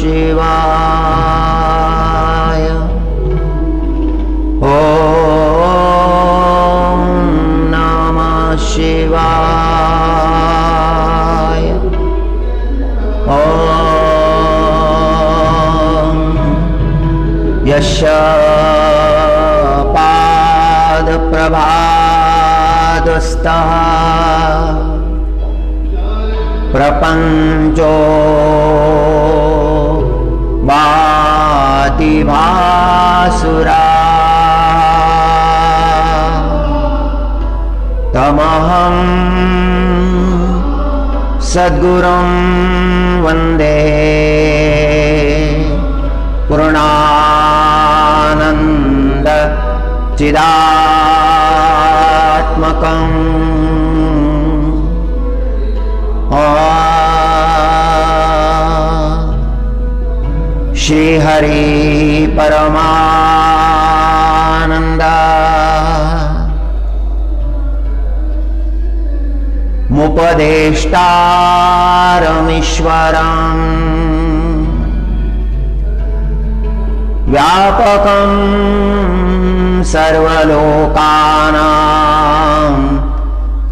शिवाय। ओम नमः शिवाय। ओम यस्य पाद प्रभादस्तः प्रपंचो भाति भासुरा तमहं सद्गुरुं वंदे पूर्णानंद चिदात्मकम्। श्री हरि परमानंद मुपदेष्टारमीश्वरम् व्यापकं सर्वलोकानां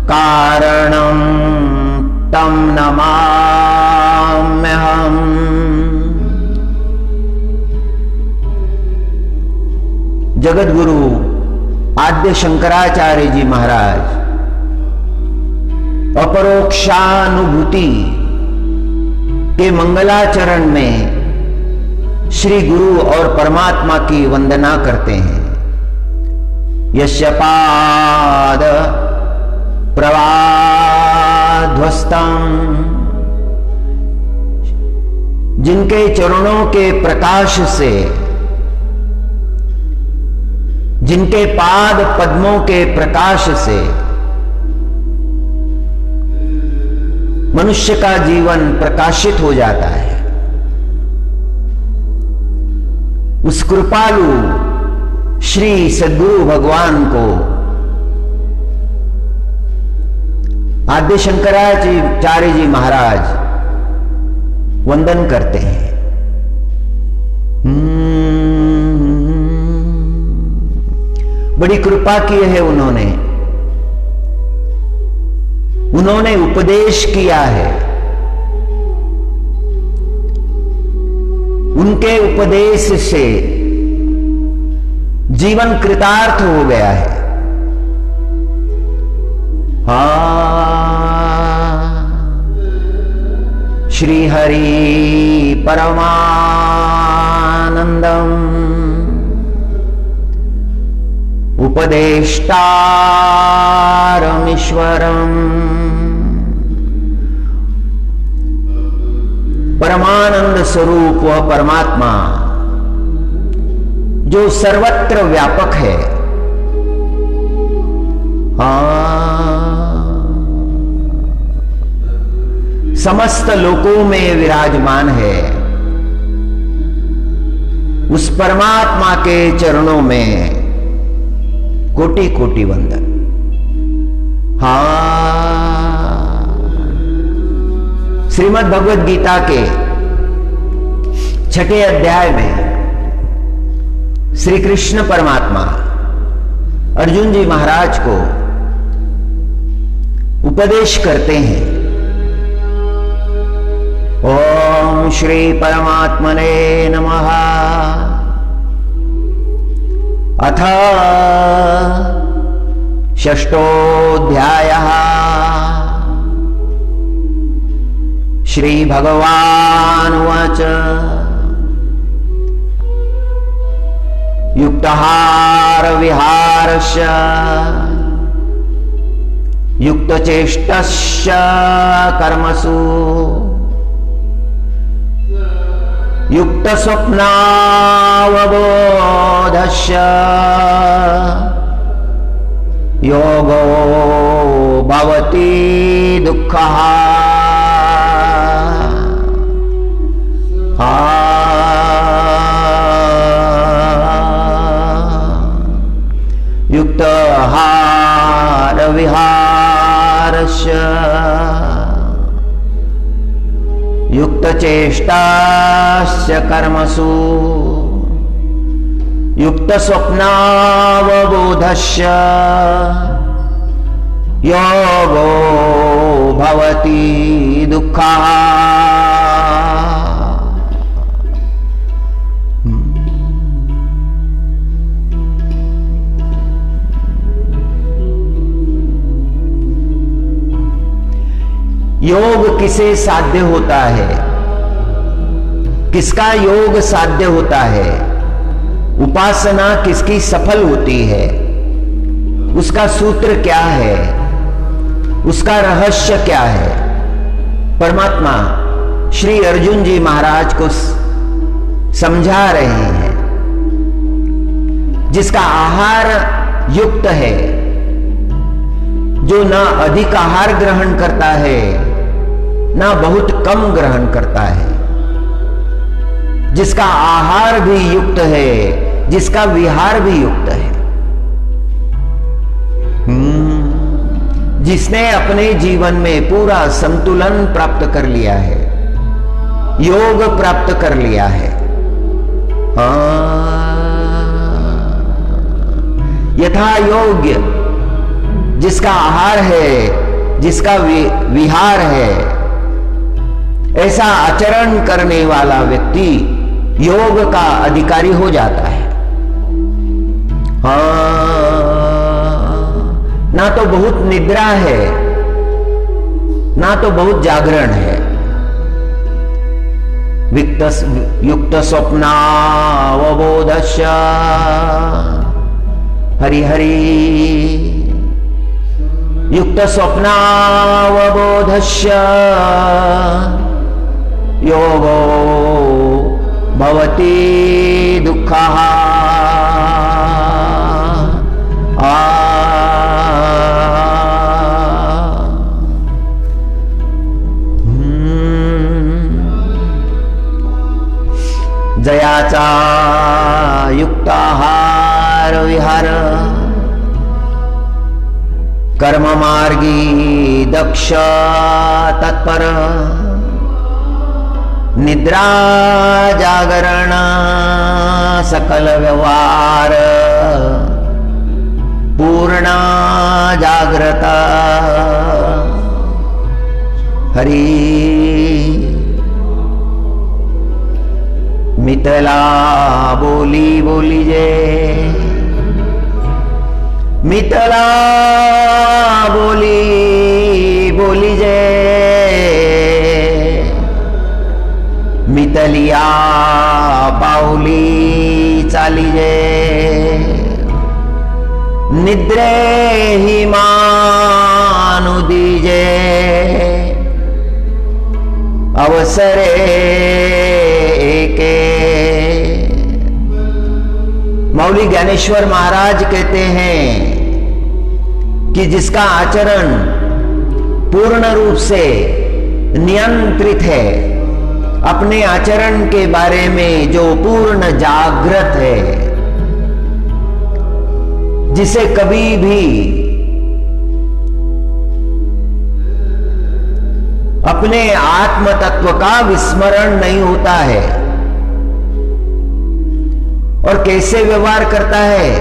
कारणं तं नमाम्यहम्। जगत गुरु आद्य शंकराचार्य जी महाराज अपरोक्षानुभूति के मंगलाचरण में श्री गुरु और परमात्मा की वंदना करते हैं। यस्य पाद प्रवाध्वस्तम, जिनके चरणों के प्रकाश से, जिनके पाद पद्मों के प्रकाश से मनुष्य का जीवन प्रकाशित हो जाता है, उस कृपालु श्री सद्गुरु भगवान को आद्य शंकराचार्य जी महाराज वंदन करते हैं। बड़ी कृपा की है उन्होंने उपदेश किया है। उनके उपदेश से जीवन कृतार्थ हो गया है। श्री हरि परमानंदम उपदेष्टारमीश्वरम्। परमानंद स्वरूप वह परमात्मा जो सर्वत्र व्यापक है, समस्त लोकों में विराजमान है। उस परमात्मा के चरणों में कोटि कोटि वंदन। श्रीमद् भगवद गीता के 6ठे अध्याय में श्री कृष्ण परमात्मा अर्जुन जी महाराज को उपदेश करते हैं। ओम श्री परमात्मने नमः। अथ षष्ठोऽध्यायः। श्री भगवानुवाच युक्ताहार विहारस्य युक्तचेष्टस्य कर्मसु युक्तस्वप्नावबोधस्य योगो भवति दुःखः। युक्ताहार विहारस्य युक्त चेष्टाश्च कर्मसु युक्त स्वप्नावबोधस्य योगो भवति दुःखः। योग किसे साध्य होता है, किसका योग साध्य होता है, उपासना किसकी सफल होती है, उसका सूत्र क्या है, उसका रहस्य क्या है। परमात्मा श्री अर्जुन जी महाराज को समझा रहे हैं। जिसका आहार युक्त है, जो ना अधिक आहार ग्रहण करता है ना बहुत कम ग्रहण करता है, जिसका आहार भी युक्त है, जिसका विहार भी युक्त है, जिसने अपने जीवन में पूरा संतुलन प्राप्त कर लिया है, योग प्राप्त कर लिया है। यथा योग्य जिसका आहार है, जिसका विहार है, ऐसा आचरण करने वाला व्यक्ति योग का अधिकारी हो जाता है। ना तो बहुत निद्रा है, ना तो बहुत जागरण है। युक्त स्वप्नावबोधस्य हरि हरि युक्त स्वप्नावबोधस्य योगो भवति दुःखः। जयाचा युक्ताहार विहार कर्म मार्गी दक्ष तत्पर निद्रा जागरण सकल व्यवहार पूर्ण जागृत हरि मितला बोली बोली जे मितला बोली बोली जे मितलिया पाऊली चाली जे निद्रे ही मानु दीजे अवसरे एके। मौली ज्ञानेश्वर महाराज कहते हैं कि जिसका आचरण पूर्ण रूप से नियंत्रित है, अपने आचरण के बारे में जो पूर्ण जागृत है, जिसे कभी भी अपने आत्म तत्व का विस्मरण नहीं होता है। और कैसे व्यवहार करता है?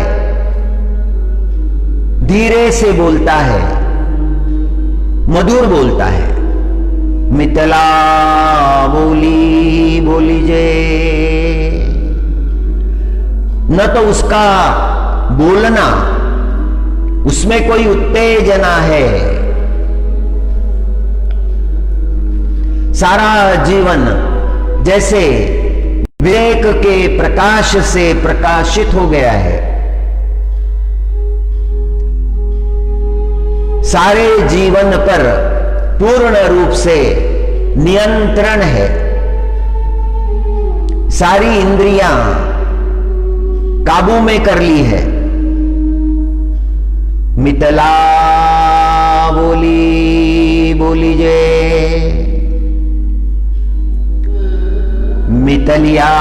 धीरे से बोलता है, मधुर बोलता है। मितला बोली बोली जे, न तो उसका बोलना उसमें कोई उत्तेजना है। सारा जीवन जैसे विवेक के प्रकाश से प्रकाशित हो गया है। सारे जीवन पर पूर्ण रूप से नियंत्रण है। सारी इंद्रियां काबू में कर ली है। मितला बोली बोली जे मितलिया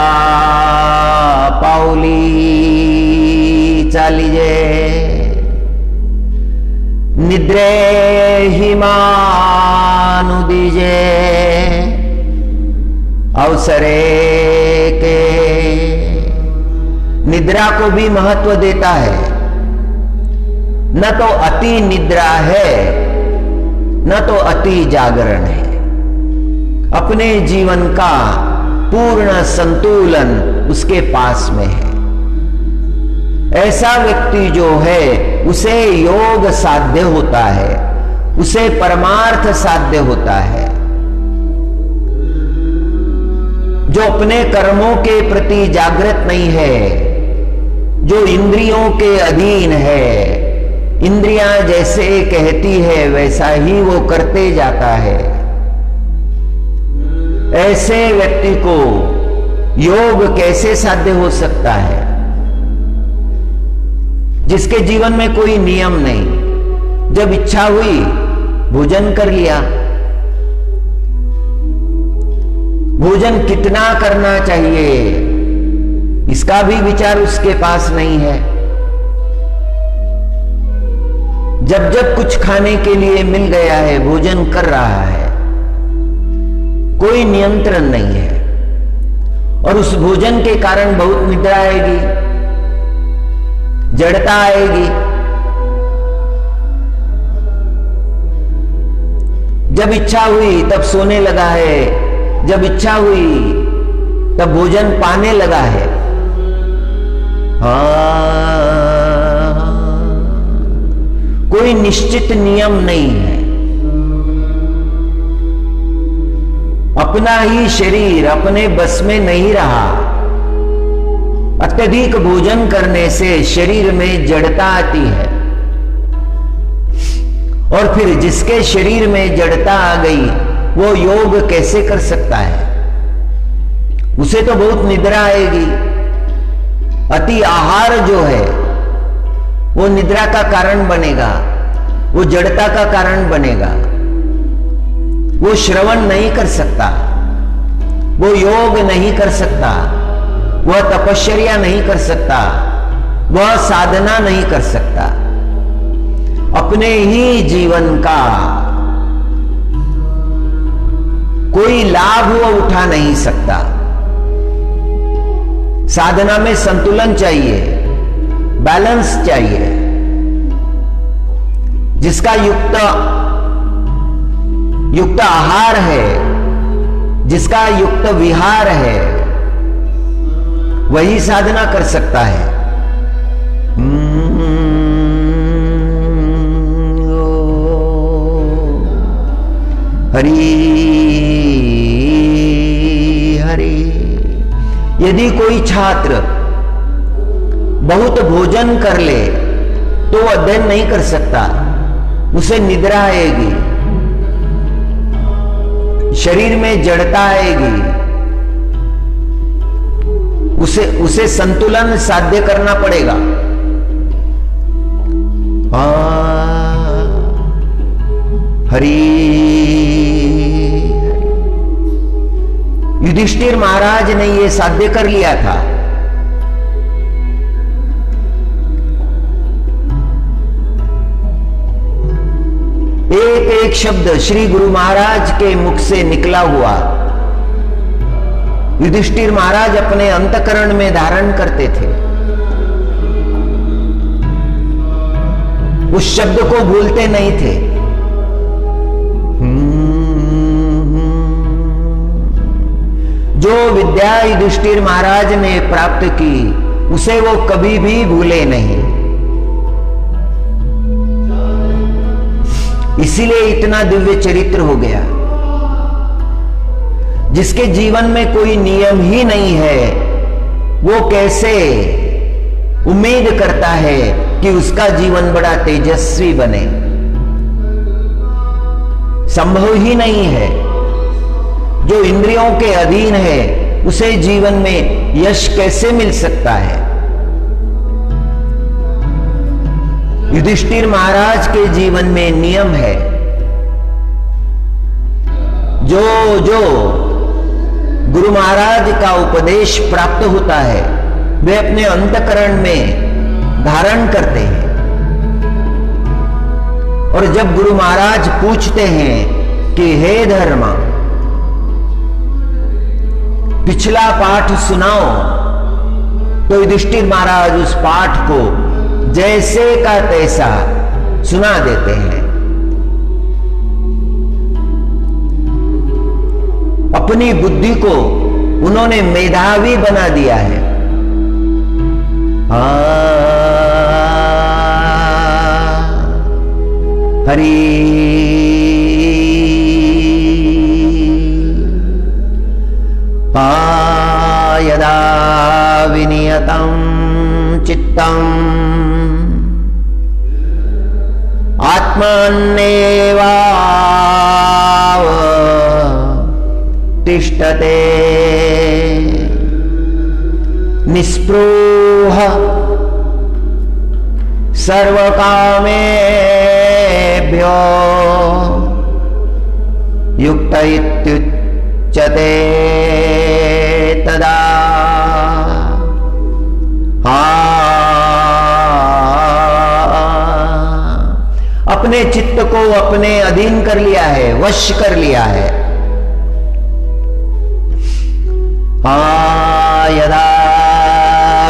पाऊली चाली जे निद्रे ही मानु दीजे अवसरे के निद्रा को भी महत्व देता है। न तो अति निद्रा है, न तो अति जागरण है। अपने जीवन का पूर्ण संतुलन उसके पास में है। ऐसा व्यक्ति जो है उसे योग साध्य होता है, उसे परमार्थ साध्य होता है। जो अपने कर्मों के प्रति जागृत नहीं है, जो इंद्रियों के अधीन है, इंद्रियां जैसे कहती है वैसा ही वो करते जाता है, ऐसे व्यक्ति को योग कैसे साध्य हो सकता है? जिसके जीवन में कोई नियम नहीं, जब इच्छा हुई भोजन कर लिया। भोजन कितना करना चाहिए इसका भी विचार उसके पास नहीं है। जब जब कुछ खाने के लिए मिल गया है भोजन कर रहा है, कोई नियंत्रण नहीं है। और उस भोजन के कारण बहुत निद्रा आएगी, जड़ता आएगी। जब इच्छा हुई तब सोने लगा है, जब इच्छा हुई तब भोजन पाने लगा है। कोई निश्चित नियम नहीं है। अपना ही शरीर अपने बस में नहीं रहा। अत्यधिक भोजन करने से शरीर में जड़ता आती है, और फिर जिसके शरीर में जड़ता आ गई वो योग कैसे कर सकता है? उसे तो बहुत निद्रा आएगी। अति आहार जो है वो निद्रा का कारण बनेगा, वो जड़ता का कारण बनेगा। वो श्रवण नहीं कर सकता, वो योग नहीं कर सकता, वह तपश्चर्या नहीं कर सकता, वह साधना नहीं कर सकता। अपने ही जीवन का कोई लाभ वह उठा नहीं सकता। साधना में संतुलन चाहिए, बैलेंस चाहिए। जिसका युक्त आहार है, जिसका युक्त विहार है, वही साधना कर सकता है। हरि हरि। यदि कोई छात्र बहुत भोजन कर ले तो वह अध्ययन नहीं कर सकता, उसे निद्रा आएगी, शरीर में जड़ता आएगी। उसे संतुलन साध्य करना पड़ेगा। हरि। युधिष्ठिर महाराज ने यह साध्य कर लिया था। एक एक शब्द श्री गुरु महाराज के मुख से निकला हुआ युधिष्ठिर महाराज अपने अंतकरण में धारण करते थे। उस शब्द को भूलते नहीं थे। जो विद्या युधिष्ठिर महाराज ने प्राप्त की उसे वो कभी भी भूले नहीं। इसीलिए इतना दिव्य चरित्र हो गया। जिसके जीवन में कोई नियम ही नहीं है, वो कैसे उम्मीद करता है कि उसका जीवन बड़ा तेजस्वी बने? संभव ही नहीं है। जो इंद्रियों के अधीन है उसे जीवन में यश कैसे मिल सकता है? युधिष्ठिर महाराज के जीवन में नियम है। जो गुरु महाराज का उपदेश प्राप्त होता है वे अपने अंतकरण में धारण करते हैं। और जब गुरु महाराज पूछते हैं कि हे धर्म, पिछला पाठ सुनाओ तो युधिष्ठिर महाराज उस पाठ को जैसे का तैसा सुना देते हैं। अपनी बुद्धि को उन्होंने मेधावी बना दिया है। हरि यदा विनियतं चित्तम् आत्मन्नेवावतिष्ठते निस्पृह सर्वकामेभ्यो युक्त इत्युच्यते तदा अपने चित्त को अपने अधीन कर लिया है, वश कर लिया है। यदा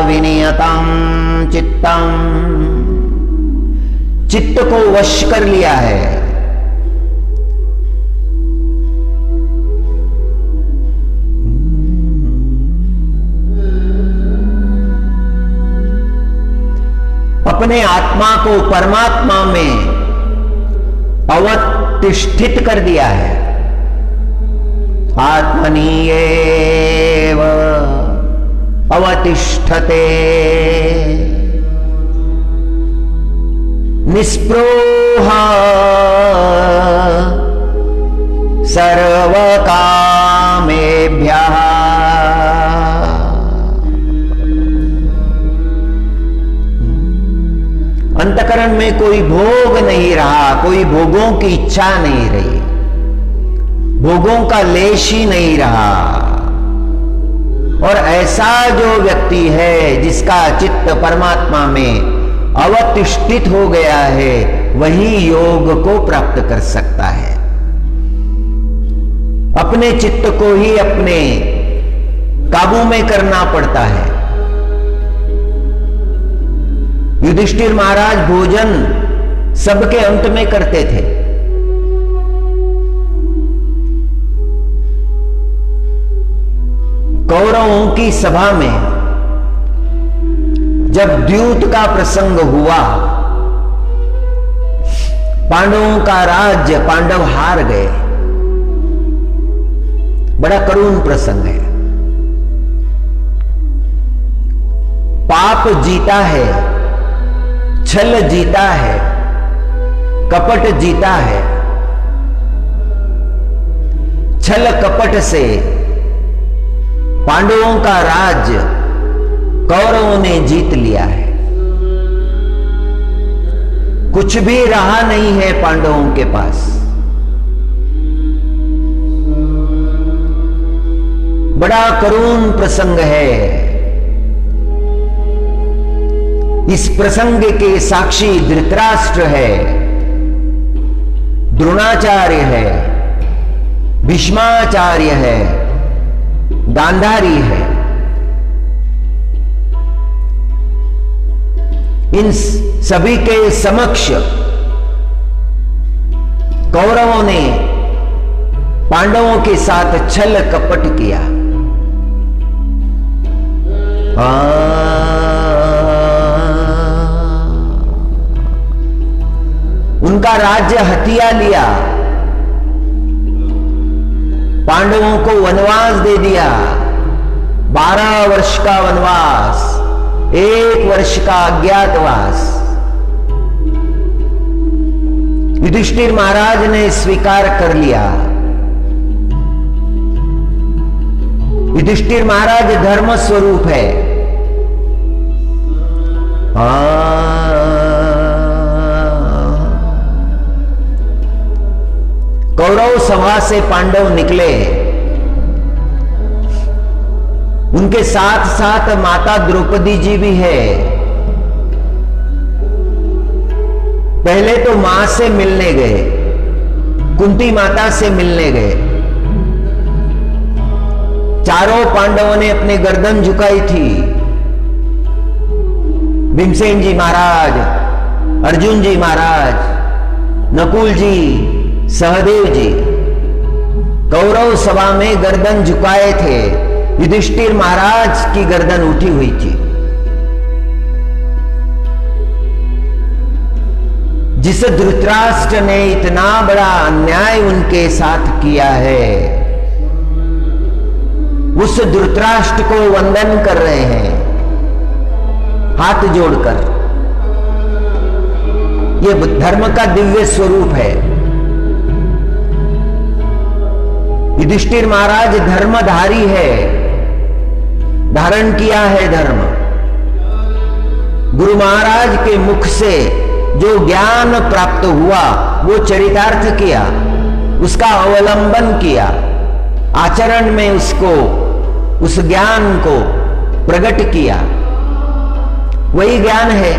विनियतं चित्तम्, चित्त को वश कर लिया है। अपने आत्मा को परमात्मा में अवतिष्ठित कर दिया है। आत्मनीयेव अवतिष्ठते निस्पृह सर्वकामेभ्यः अंतकरण में कोई भोग नहीं रहा, कोई भोगों की इच्छा नहीं रही, भोगों का लेश ही नहीं रहा। और ऐसा जो व्यक्ति है जिसका चित्त परमात्मा में अवतिष्ठित हो गया है, वही योग को प्राप्त कर सकता है। अपने चित्त को ही अपने काबू में करना पड़ता है। युधिष्ठिर महाराज भोजन सबके अंत में करते थे। कौरवों की सभा में जब द्यूत का प्रसंग हुआ, पांडवों का राज्य पांडव हार गए। बड़ा करुण प्रसंग है। पाप जीता है, छल जीता है, कपट जीता है। छल कपट से पांडवों का राज्य कौरवों ने जीत लिया है। कुछ भी रहा नहीं है पांडवों के पास। बड़ा करुण प्रसंग है। इस प्रसंग के साक्षी धृतराष्ट्र है, द्रोणाचार्य है, भीष्माचार्य है, गांधारी है। इन सभी के समक्ष कौरवों ने पांडवों के साथ छल कपट किया। उनका राज्य हथिया लिया, पांडवों को वनवास दे दिया। 12 वर्ष का वनवास, 1 वर्ष का अज्ञातवास। युधिष्ठिर महाराज ने स्वीकार कर लिया। युधिष्ठिर महाराज धर्म स्वरूप है। कौरव सभा से पांडव निकले। उनके साथ साथ माता द्रौपदी जी भी है। पहले तो मां से मिलने गए, कुंती माता से मिलने गए। चारों पांडवों ने अपनी गर्दन झुकाई थी। भीमसेन जी महाराज, अर्जुन जी महाराज, नकुल जी, सहदेव जी कौरव सभा में गर्दन झुकाए थे। युधिष्ठिर महाराज की गर्दन उठी हुई थी। जिस धृतराष्ट्र ने इतना बड़ा अन्याय उनके साथ किया है, उस धृतराष्ट्र को वंदन कर रहे हैं हाथ जोड़कर। यह धर्म का दिव्य स्वरूप है। युधिष्ठिर महाराज धर्मधारी है, धारण किया है धर्म। गुरु महाराज के मुख से जो ज्ञान प्राप्त हुआ वो चरितार्थ किया, उसका अवलंबन किया, आचरण में उसको, उस ज्ञान को प्रकट किया। वही ज्ञान है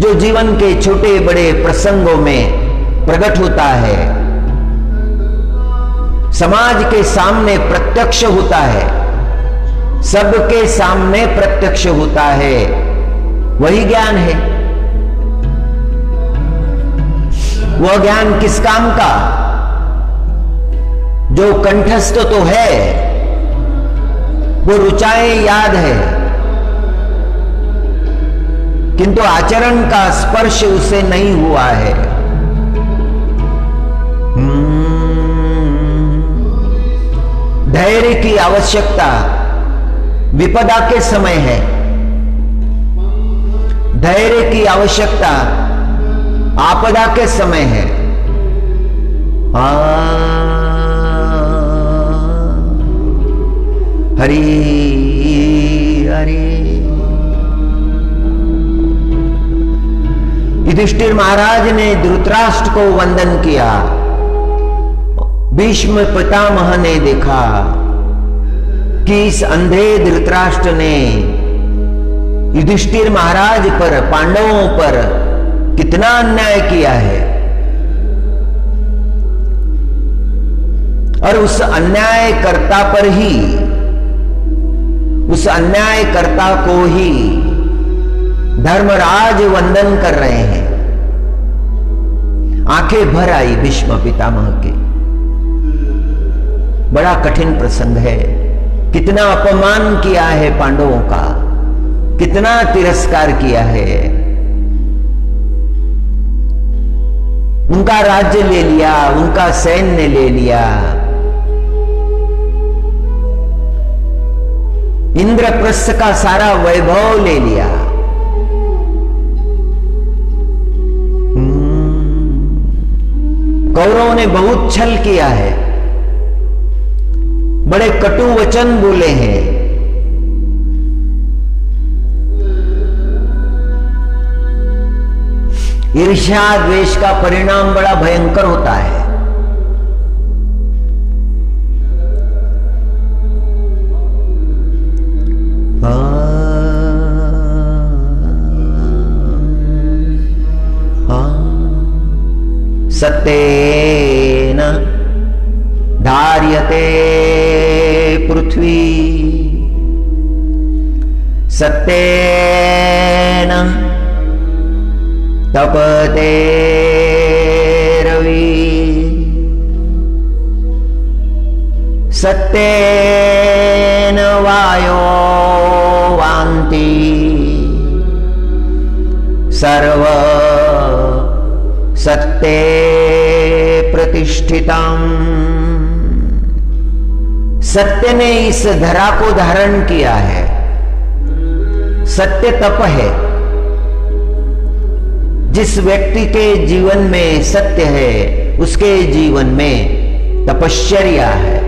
जो जीवन के छोटे बड़े प्रसंगों में प्रकट होता है, समाज के सामने प्रत्यक्ष होता है, सबके सामने प्रत्यक्ष होता है। वही ज्ञान है। वह ज्ञान किस काम का? जो कंठस्थ तो है, वो ऋचाएं याद है, किंतु आचरण का स्पर्श उसे नहीं हुआ है। धैर्य की आवश्यकता विपदा के समय है। धैर्य की आवश्यकता आपदा के समय है। हरि हरि। युधिष्ठिर महाराज ने धृतराष्ट्र को वंदन किया। भीष्म पितामह ने देखा कि इस अंधे धृतराष्ट्र ने युधिष्ठिर महाराज पर, पांडवों पर कितना अन्याय किया है, और उस अन्यायकर्ता पर ही, उस अन्यायकर्ता को ही धर्मराज वंदन कर रहे हैं। आंखें भर आई भीष्म पितामह के। बड़ा कठिन प्रसंग है। कितना अपमान किया है पांडवों का, कितना तिरस्कार किया है। उनका राज्य ले लिया, उनका सैन्य ले लिया, इंद्रप्रस्थ का सारा वैभव ले लिया। कौरवों ने बहुत छल किया है, बड़े कटु वचन बोले हैं। ईर्ष्या द्वेष का परिणाम बड़ा भयंकर होता है। सत्येन धार्यते पृथ्वी, सत्येन तपते रवि, सत्येन वायो वान्ति, सर्व सत्ये प्रतिष्ठितम्। सत्य ने इस धरा को धारण किया है। सत्य तप है। जिस व्यक्ति के जीवन में सत्य है, उसके जीवन में तपश्चर्या है।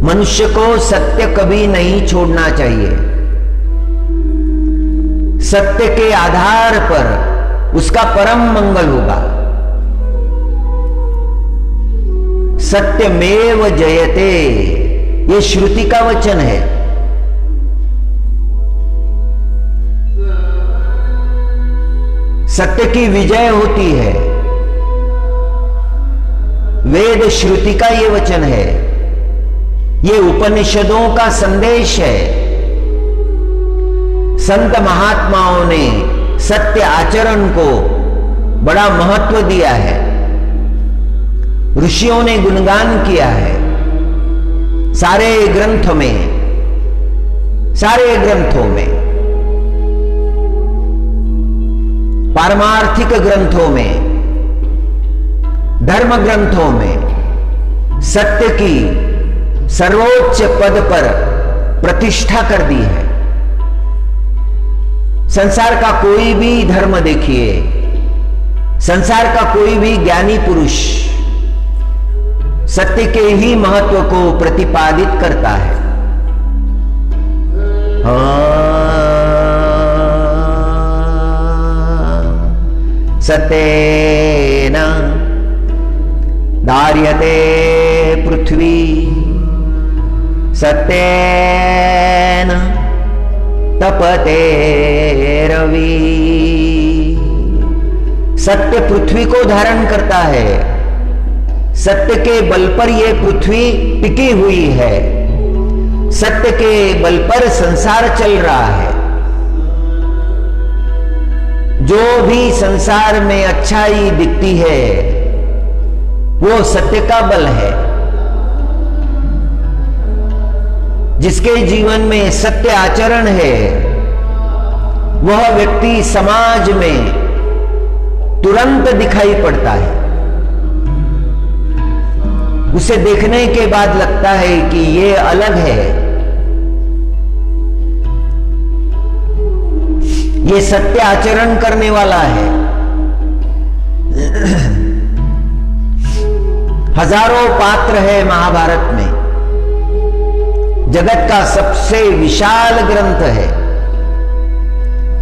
मनुष्य को सत्य कभी नहीं छोड़ना चाहिए। सत्य के आधार पर उसका परम मंगल होगा। सत्यमेव जयते, ये श्रुति का वचन है। सत्य की विजय होती है। वेद श्रुति का ये वचन है, ये उपनिषदों का संदेश है। संत महात्माओं ने सत्य आचरण को बड़ा महत्व दिया है, ऋषियों ने गुणगान किया है। सारे ग्रंथों में, पारमार्थिक ग्रंथों में, धर्म ग्रंथों में सत्य की सर्वोच्च पद पर प्रतिष्ठा कर दी है। संसार का कोई भी धर्म देखिए, संसार का कोई भी ज्ञानी पुरुष सत्य के ही महत्व को प्रतिपादित करता है। सत्येन धार्यते पृथ्वी, सत्येन तपते रवि। सत्य पृथ्वी को धारण करता है, सत्य के बल पर यह पृथ्वी टिकी हुई है, सत्य के बल पर संसार चल रहा है। जो भी संसार में अच्छाई दिखती है वो सत्य का बल है। जिसके जीवन में सत्य आचरण है वह व्यक्ति समाज में तुरंत दिखाई पड़ता है। उसे देखने के बाद लगता है कि ये अलग है, ये सत्य आचरण करने वाला है। हजारों पात्र है महाभारत में, जगत का सबसे विशाल ग्रंथ है।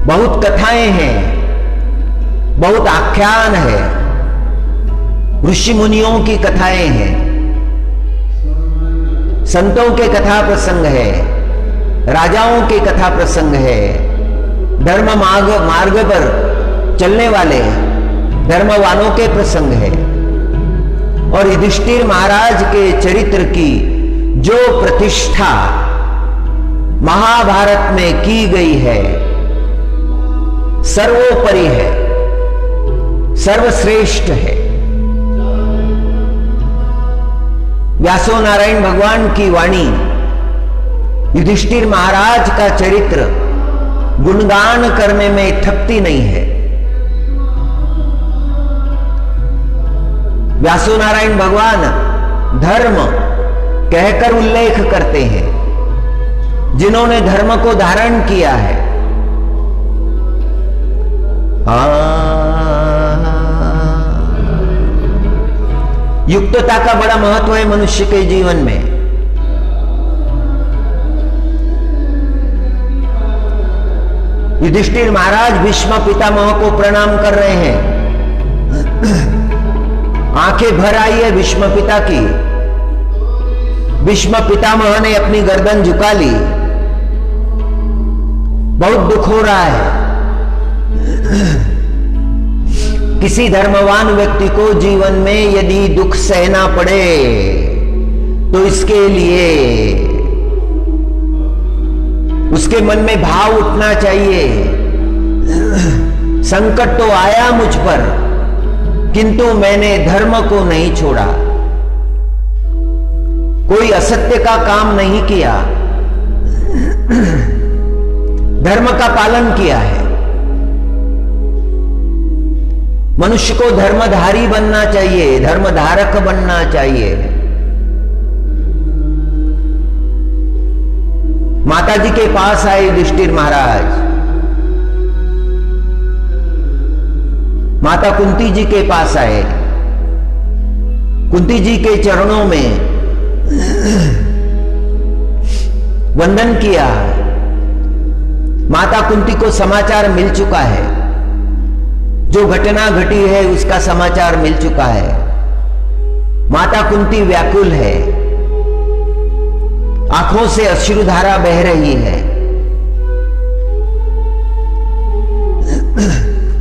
बहुत कथाएं हैं, बहुत आख्यान है, ऋषि मुनियों की कथाएं हैं, संतों के कथा प्रसंग है, राजाओं के कथा प्रसंग है, धर्म मार्ग पर चलने वाले धर्मवानों के प्रसंग है। और युधिष्ठिर महाराज के चरित्र की जो प्रतिष्ठा महाभारत में की गई है सर्वोपरि है, सर्वश्रेष्ठ है। व्यासो नारायण भगवान की वाणी युधिष्ठिर महाराज का चरित्र गुणगान करने में थकती नहीं है। व्यासो नारायण भगवान धर्म कहकर उल्लेख करते हैं, जिन्होंने धर्म को धारण किया है। युक्तता का बड़ा महत्व है मनुष्य के जीवन में। युधिष्ठिर महाराज भीष्म पितामह को प्रणाम कर रहे हैं। आंखें भर आई है भीष्म पिता की। भीष्म पितामह ने अपनी गर्दन झुका ली। बहुत दुख हो रहा है। किसी धर्मवान व्यक्ति को जीवन में यदि दुख सहना पड़े तो इसके लिए उसके मन में भाव उठना चाहिए, संकट तो आया मुझ पर किंतु मैंने धर्म को नहीं छोड़ा, कोई असत्य का काम नहीं किया, धर्म का पालन किया है। मनुष्य को धर्मधारी बनना चाहिए, धर्मधारक बनना चाहिए। माताजी के पास आए युधिष्ठिर महाराज, माता कुंती जी के पास आए, कुंती जी के चरणों में वंदन किया। माता कुंती को समाचार मिल चुका है, जो घटना घटी है उसका समाचार मिल चुका है। माता कुंती व्याकुल है, आंखों से अश्रुधारा बह रही है।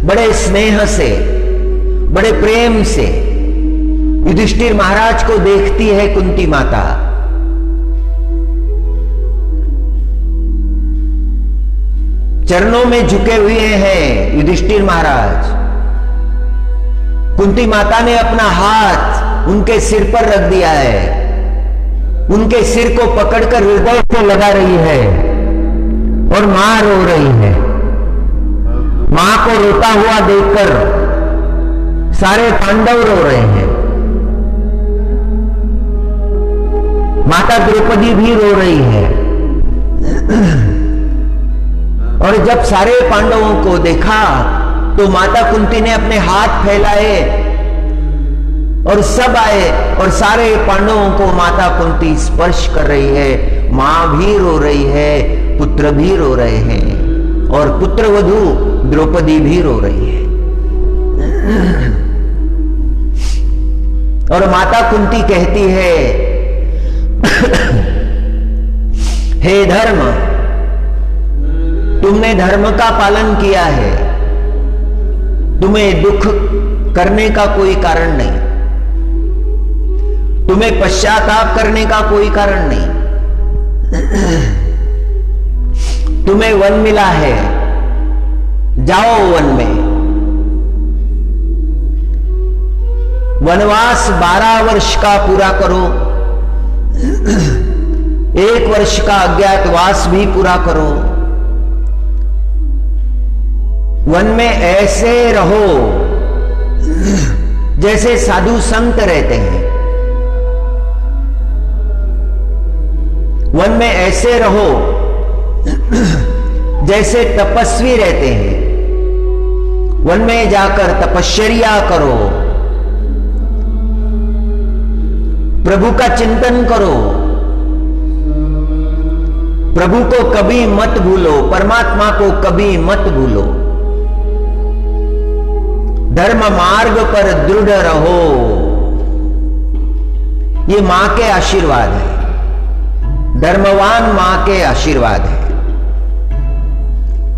बड़े स्नेह से, बड़े प्रेम से युधिष्ठिर महाराज को देखती है कुंती माता। चरणों में झुके हुए हैं युधिष्ठिर महाराज। कुंती माता ने अपना हाथ उनके सिर पर रख दिया है, उनके सिर को पकड़कर हृदय से लगा रही है और मां रो रही है। मां को रोता हुआ देखकर सारे पांडव रो रहे हैं। माता द्रौपदी भी रो रही है। और जब सारे पांडवों को देखा तो माता कुंती ने अपने हाथ फैलाए और सब आए और सारे पांडवों को माता कुंती स्पर्श कर रही है। मां भी रो रही है, पुत्र भी रो रहे हैं और पुत्रवधू द्रौपदी भी रो रही है। और माता कुंती कहती है, हे धर्म, तुमने धर्म का पालन किया है, तुम्हें दुख करने का कोई कारण नहीं, तुम्हें पश्चाताप करने का कोई कारण नहीं। तुम्हें वन मिला है, जाओ वन में। वनवास 12 वर्ष का पूरा करो, 1 वर्ष का अज्ञातवास भी पूरा करो। वन में ऐसे रहो जैसे साधु संत रहते हैं। वन में ऐसे रहो जैसे तपस्वी रहते हैं। वन में जाकर तपश्चर्या करो, प्रभु का चिंतन करो, प्रभु को कभी मत भूलो, परमात्मा को कभी मत भूलो। धर्म मार्ग पर दृढ़ रहो। ये मां के आशीर्वाद है, धर्मवान मां के आशीर्वाद है।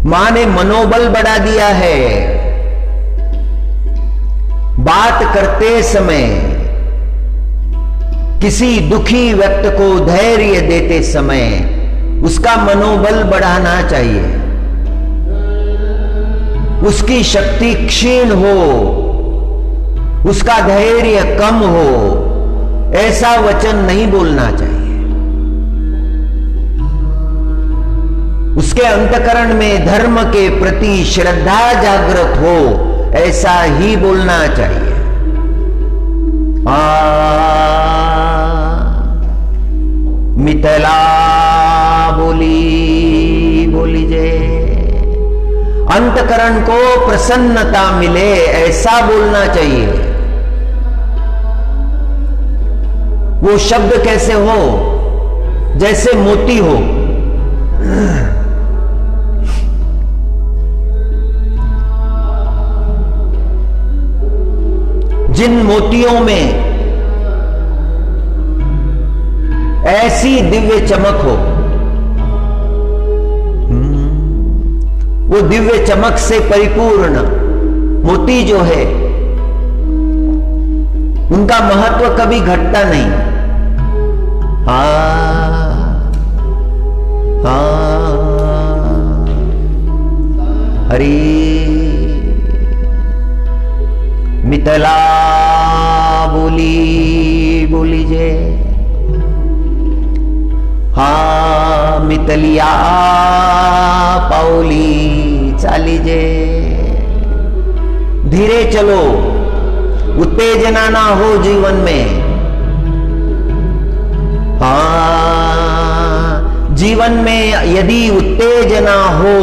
मां ने मनोबल बढ़ा दिया है। बात करते समय किसी दुखी व्यक्ति को धैर्य देते समय उसका मनोबल बढ़ाना चाहिए। उसकी शक्ति क्षीण हो, उसका धैर्य कम हो, ऐसा वचन नहीं बोलना चाहिए। उसके अंतकरण में धर्म के प्रति श्रद्धा जागृत हो, ऐसा ही बोलना चाहिए। मिथिला बोली जय। अंतकरण को प्रसन्नता मिले, ऐसा बोलना चाहिए। वो शब्द कैसे हो? जैसे मोती हो। जिन मोतियों में ऐसी दिव्य चमक हो, वो दिव्य चमक से परिपूर्ण मोती जो है, उनका महत्व कभी घटता नहीं। हरि मिथिला बोली जे। मितलिया पाउली चाली जे। धीरे चलो, उत्तेजना ना हो जीवन में। जीवन में यदि उत्तेजना हो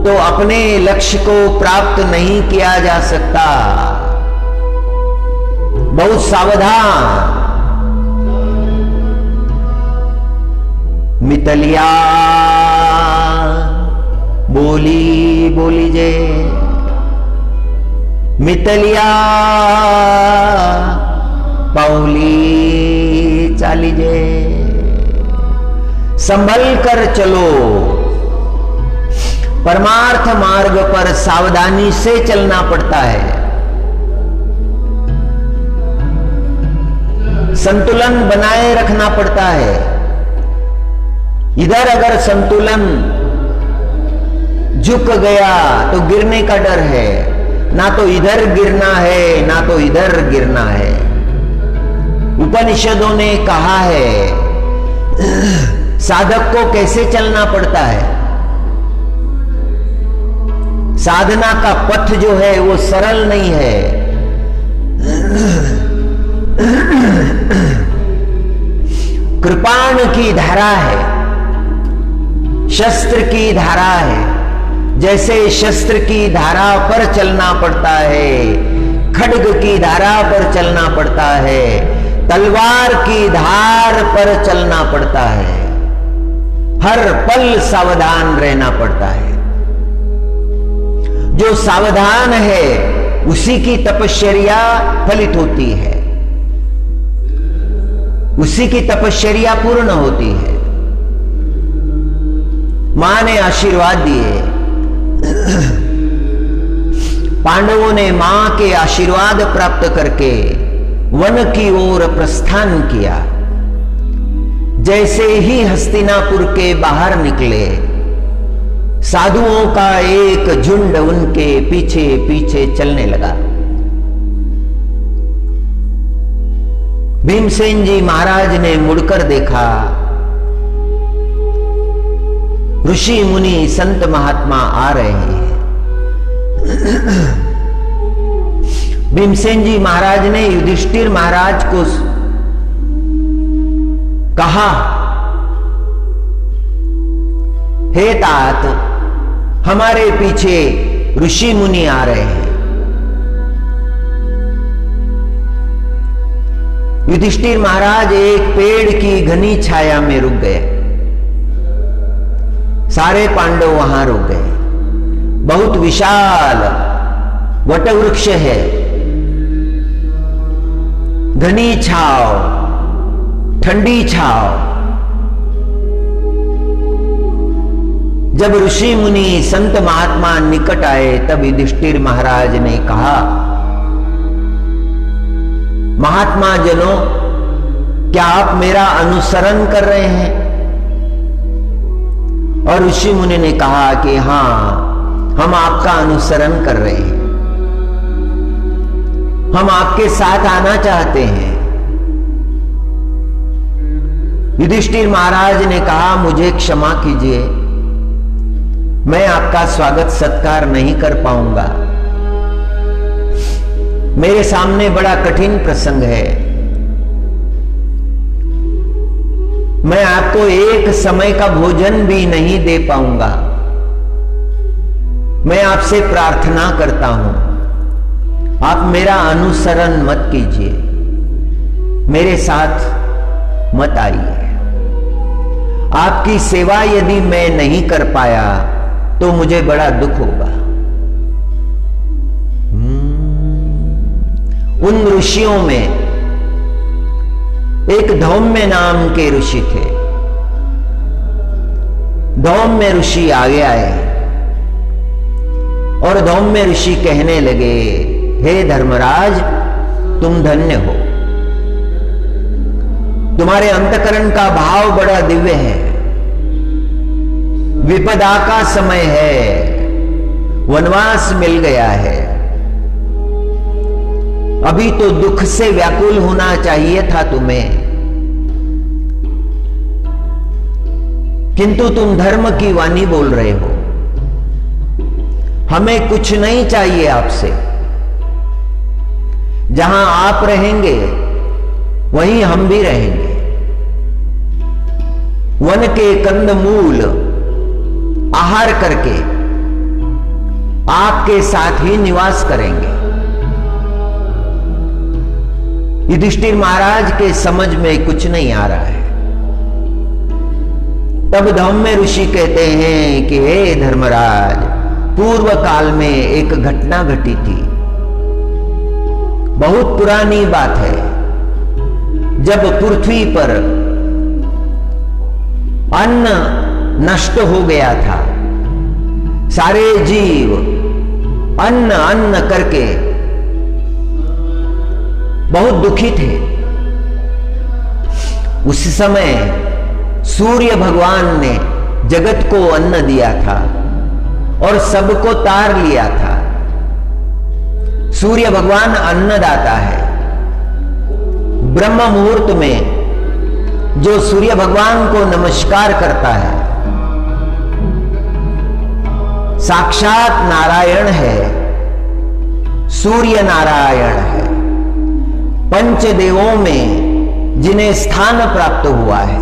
तो अपने लक्ष्य को प्राप्त नहीं किया जा सकता। बहुत सावधान। मितलिया बोली जे। मितलिया पाउली चाली जे। संभल कर चलो। परमार्थ मार्ग पर सावधानी से चलना पड़ता है। संतुलन बनाए रखना पड़ता है। इधर अगर संतुलन झुक गया तो गिरने का डर है, ना तो इधर गिरना है ना तो इधर गिरना है। उपनिषदों ने कहा है साधक को कैसे चलना पड़ता है। साधना का पथ जो है वो सरल नहीं है। कृपाण की धारा है, शस्त्र की धारा है। जैसे शस्त्र की धारा पर चलना पड़ता है, खड्ग की धारा पर चलना पड़ता है, तलवार की धार पर चलना पड़ता है। हर पल सावधान रहना पड़ता है। जो सावधान है उसी की तपश्चर्या फलित होती है, उसी की तपश्चर्या पूर्ण होती है। मां ने आशीर्वाद दिए। पांडवों ने मां के आशीर्वाद प्राप्त करके वन की ओर प्रस्थान किया। जैसे ही हस्तिनापुर के बाहर निकले, साधुओं का एक झुंड उनके पीछे पीछे चलने लगा। भीमसेन जी महाराज ने मुड़कर देखा, ऋषि मुनि संत महात्मा आ रहे हैं। भीमसेन जी महाराज ने युधिष्ठिर महाराज को कहा, हे तात, हमारे पीछे ऋषि मुनि आ रहे हैं। युधिष्ठिर महाराज एक पेड़ की घनी छाया में रुक गए। सारे पांडव वहां रुक गए। बहुत विशाल वटवृक्ष है, घनी छाव, ठंडी छाव। जब ऋषि मुनि संत महात्मा निकट आए तब युधिष्ठिर महाराज ने कहा, महात्मा जनों, क्या आप मेरा अनुसरण कर रहे हैं? और ऋषि मुनि ने कहा कि हां, हम आपका अनुसरण कर रहे हैं, हम आपके साथ आना चाहते हैं। युधिष्ठिर महाराज ने कहा, मुझे क्षमा कीजिए, मैं आपका स्वागत सत्कार नहीं कर पाऊंगा। मेरे सामने बड़ा कठिन प्रसंग है। मैं आपको एक समय का भोजन भी नहीं दे पाऊंगा। मैं आपसे प्रार्थना करता हूं, आप मेरा अनुसरण मत कीजिए, मेरे साथ मत आइए। आपकी सेवा यदि मैं नहीं कर पाया तो मुझे बड़ा दुख होगा। उन ऋषियों में एक धौम्य नाम के ऋषि थे। धौम्य ऋषि आगे आए और धौम्य ऋषि कहने लगे, हे धर्मराज, तुम धन्य हो, तुम्हारे अंतकरण का भाव बड़ा दिव्य है। विपदा का समय है, वनवास मिल गया है, अभी तो दुख से व्याकुल होना चाहिए था तुम्हें, किंतु तुम धर्म की वाणी बोल रहे हो। हमें कुछ नहीं चाहिए आपसे। जहां आप रहेंगे वहीं हम भी रहेंगे। वन के कंदमूल आहार करके आपके साथ ही निवास करेंगे। युधिष्ठिर महाराज के समझ में कुछ नहीं आ रहा है। तब धौम्य ऋषि कहते हैं कि हे धर्मराज, पूर्व काल में एक घटना घटी थी। बहुत पुरानी बात है। जब पृथ्वी पर अन्न नष्ट हो गया था, सारे जीव अन्न अन्न करके बहुत दुखी थे। उस समय सूर्य भगवान ने जगत को अन्न दिया था और सबको तार लिया था। सूर्य भगवान अन्नदाता है। ब्रह्म मुहूर्त में जो सूर्य भगवान को नमस्कार करता है साक्षात नारायण है, सूर्य नारायण है। पंचदेवों में जिन्हें स्थान प्राप्त हुआ है,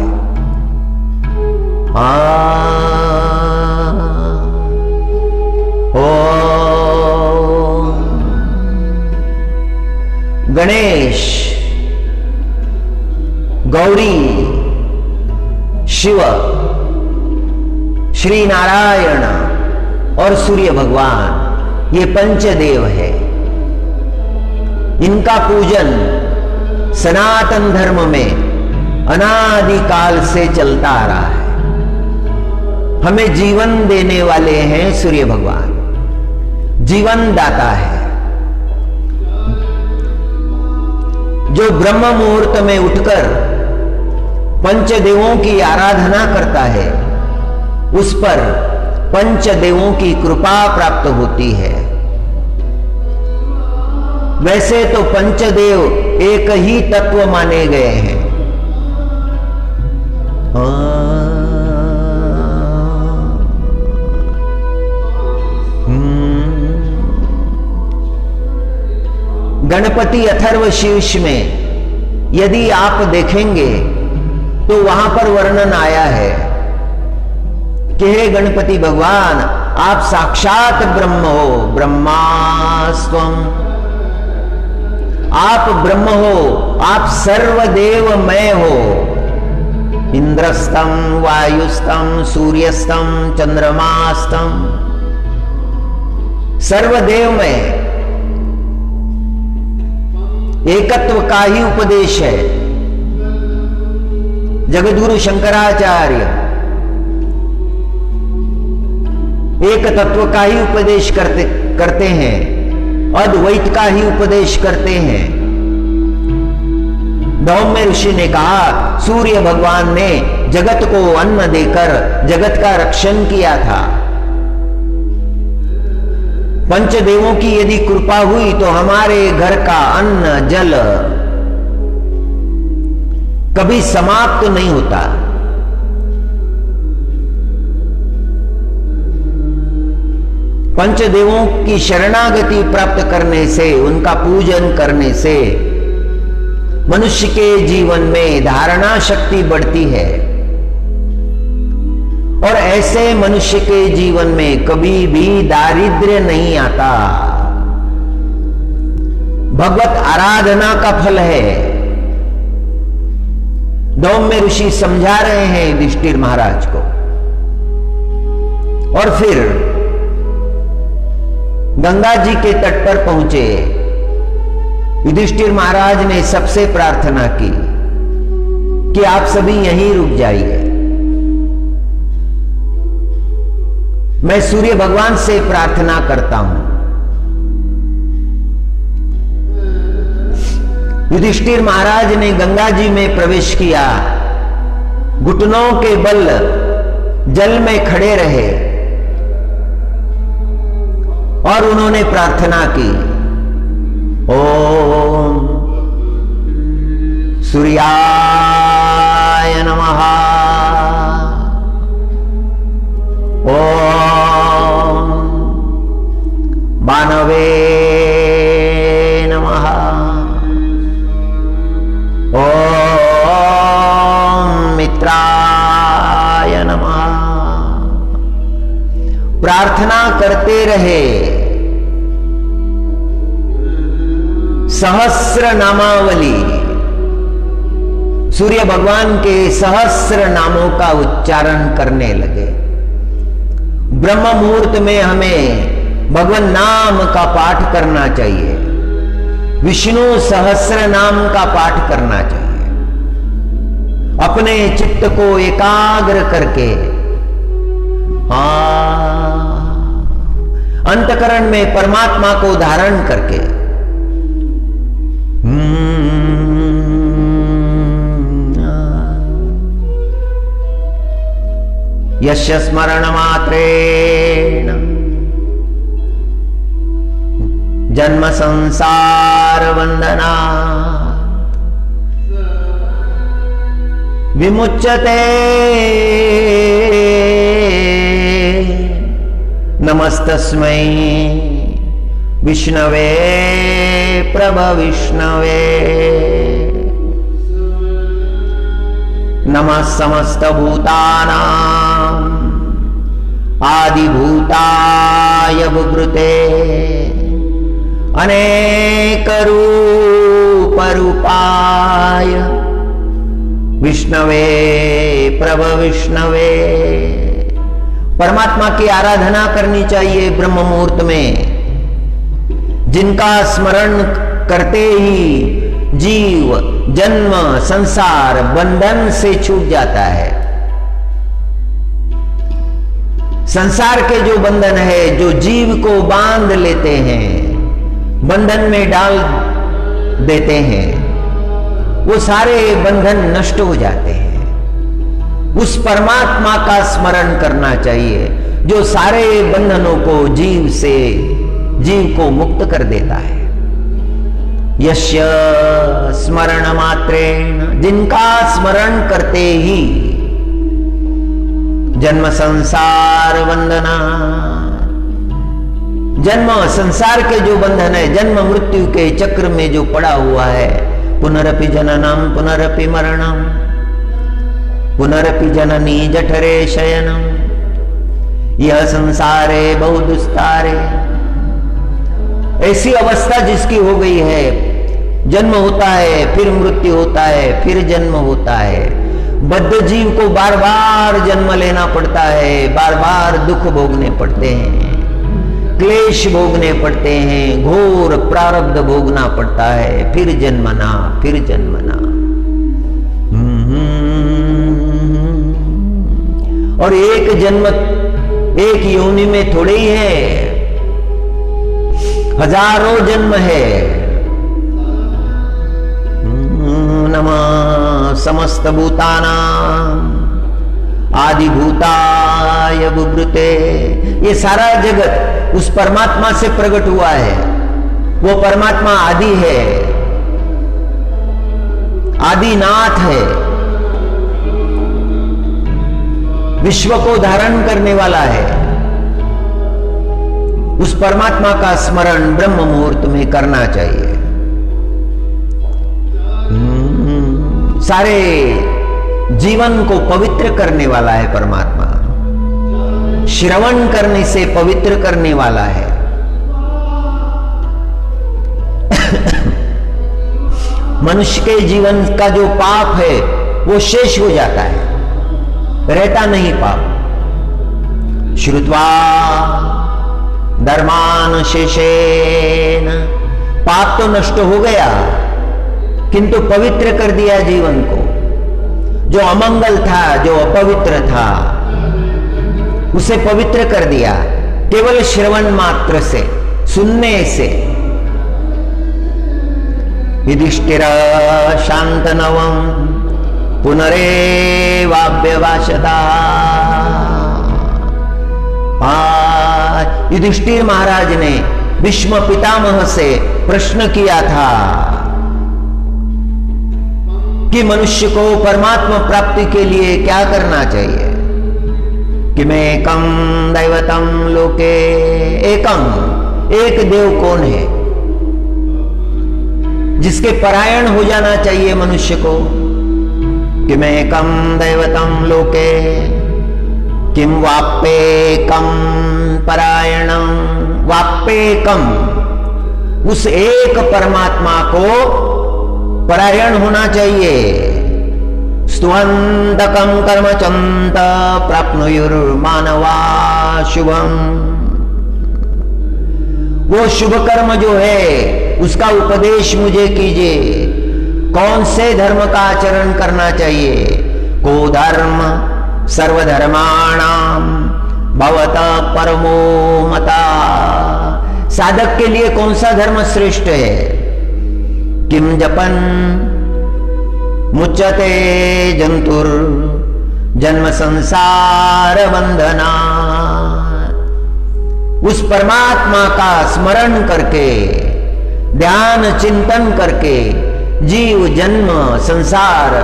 गणेश, गौरी, शिव, श्री नारायण और सूर्य भगवान, ये पंचदेव है। इनका पूजन सनातन धर्म में अनादिकाल से चलता आ रहा है। हमें जीवन देने वाले हैं सूर्य भगवान, जीवन दाता है। जो ब्रह्म मुहूर्त में उठकर पंचदेवों की आराधना करता है उस पर पंचदेवों की कृपा प्राप्त होती है। वैसे तो पंचदेव एक ही तत्व माने गए हैं, गणपति अथर्व शीर्ष में यदि आप देखेंगे तो वहां पर वर्णन आया है कि हे गणपति भगवान, आप साक्षात ब्रह्म हो, ब्रह्मास्त्वम, आप ब्रह्म हो, आप सर्वदेवमय हो। इंद्रस्तम, वायुस्तम, सूर्यस्तम, चंद्रमास्तम, सर्वदेवमय। एकत्व का ही उपदेश है। जगद्गुरु शंकराचार्य एक तत्व का ही उपदेश करते हैं, अद्वैत का ही उपदेश करते हैं। धौम्य ऋषि ने कहा सूर्य भगवान ने जगत को अन्न देकर जगत का रक्षण किया था। पंचदेवों की यदि कृपा हुई तो हमारे घर का अन्न जल कभी समाप्त नहीं होता। पंचदेवों की शरणागति प्राप्त करने से, उनका पूजन करने से मनुष्य के जीवन में धारणा शक्ति बढ़ती है और ऐसे मनुष्य के जीवन में कभी भी दारिद्र्य नहीं आता। भगवत आराधना का फल है। धौम्य ऋषि समझा रहे हैं युधिष्ठिर महाराज को। और फिर गंगा जी के तट पर पहुंचे। युधिष्ठिर महाराज ने सबसे प्रार्थना की कि आप सभी यहीं रुक जाइए, मैं सूर्य भगवान से प्रार्थना करता हूं। युधिष्ठिर महाराज ने गंगा जी में प्रवेश किया, घुटनों के बल जल में खड़े रहे और उन्होंने प्रार्थना की, ओम सूर्याय नमः, ओम मानवे नमः, ओम मित्राय नमः। प्रार्थना करते रहे। सहस्र नामावली, सूर्य भगवान के सहस्र नामों का उच्चारण करने लगे। ब्रह्म मुहूर्त में हमें भगवान नाम का पाठ करना चाहिए, विष्णु सहस्र नाम का पाठ करना चाहिए। अपने चित्त को एकाग्र करके, अंतकरण में परमात्मा को धारण करके यस्य स्मरण मात्रेण जन्म संसार वंदना विमुच्यते। नमस्तस्मै विष्णवे प्रभविष्णवे। नमः समस्तभूतानां आदिभूताय विवृते अनेकरूपरूपाय विष्णवे प्रभविष्णवे। परमात्मा की आराधना करनी चाहिए ब्रह्म मुहूर्त में, जिनका स्मरण करते ही जीव जन्म संसार बंधन से छूट जाता है। संसार के जो बंधन है, जो जीव को बांध लेते हैं, बंधन में डाल देते हैं, वो सारे बंधन नष्ट हो जाते हैं। उस परमात्मा का स्मरण करना चाहिए जो सारे बंधनों को जीव को मुक्त कर देता है। यस्य स्मरण मात्रेण, जिनका स्मरण करते ही जन्म संसार वंदना, जन्म संसार के जो बंधन है, जन्म मृत्यु के चक्र में जो पड़ा हुआ है, पुनरपि जननम पुनरपि मरणम पुनरपि जननी जठरे शयनम, यह संसारे बहु दुस्तारे। ऐसी अवस्था जिसकी हो गई है, जन्म होता है फिर मृत्यु होता है फिर जन्म होता है। बद्ध जीव को बार बार जन्म लेना पड़ता है, बार बार दुख भोगने पड़ते हैं, क्लेश भोगने पड़ते हैं, घोर प्रारब्ध भोगना पड़ता है, फिर जन्मना फिर जन्मना। और एक जन्म एक योनि में थोड़े ही है, हजारों जन्म है। नमः समस्त भूतानां आदिभूताय विवृते। ये सारा जगत उस परमात्मा से प्रकट हुआ है। वो परमात्मा आदि है, आदिनाथ है, विश्व को धारण करने वाला है। उस परमात्मा का स्मरण ब्रह्म मुहूर्त में करना चाहिए। सारे जीवन को पवित्र करने वाला है परमात्मा, श्रवण करने से पवित्र करने वाला है। मनुष्य के जीवन का जो पाप है वो शेष हो जाता है, रहता नहीं पाप। श्रुत्वा धर्मान शेषेन, पाप तो नष्ट हो गया किंतु पवित्र कर दिया जीवन को। जो अमंगल था, जो अपवित्र था, उसे पवित्र कर दिया केवल श्रवण मात्र से, सुनने से। युधिष्ठिर शांतनवम पुनरेवाभ्यभाषता। युधिष्ठिर महाराज ने भीष्म पितामह से प्रश्न किया था कि मनुष्य को परमात्मा प्राप्ति के लिए क्या करना चाहिए। कि मैं एकम दैवतम लोके, एकम एक देव कौन है जिसके परायण हो जाना चाहिए मनुष्य को। कि मैं एकम दैवतम लोके किम वाप्येकम परायणम। वाप्येकम, उस एक परमात्मा को परायण होना चाहिए। स्तुवन्तकं कर्मचन्त प्राप्नुयुर्मानवा शुभम। वो शुभ कर्म जो है उसका उपदेश मुझे कीजिए। कौन से धर्म का आचरण करना चाहिए। को धर्म सर्वधर्माणाम भवतः परमो मता। साधक के लिए कौन सा धर्म श्रेष्ठ है। किम जपन मुच्यते जंतुर जन्म संसार बंधना। उस परमात्मा का स्मरण करके, ध्यान चिंतन करके जीव जन्म संसार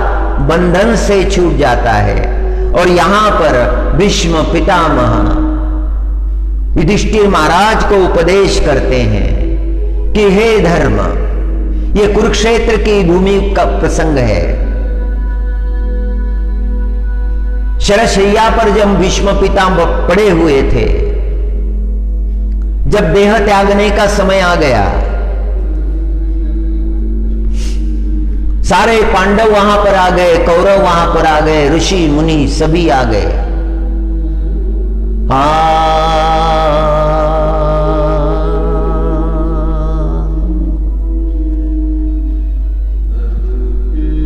बंधन से छूट जाता है। और यहां पर भीष्म पितामह युधिष्ठिर महाराज को उपदेश करते हैं कि हे धर्म, ये कुरुक्षेत्र की भूमि का प्रसंग है। शरशैया पर जब भीष्म पितामह पड़े हुए थे, जब देह त्यागने का समय आ गया, सारे पांडव वहां पर आ गए, कौरव वहां पर आ गए, ऋषि मुनि सभी आ गए।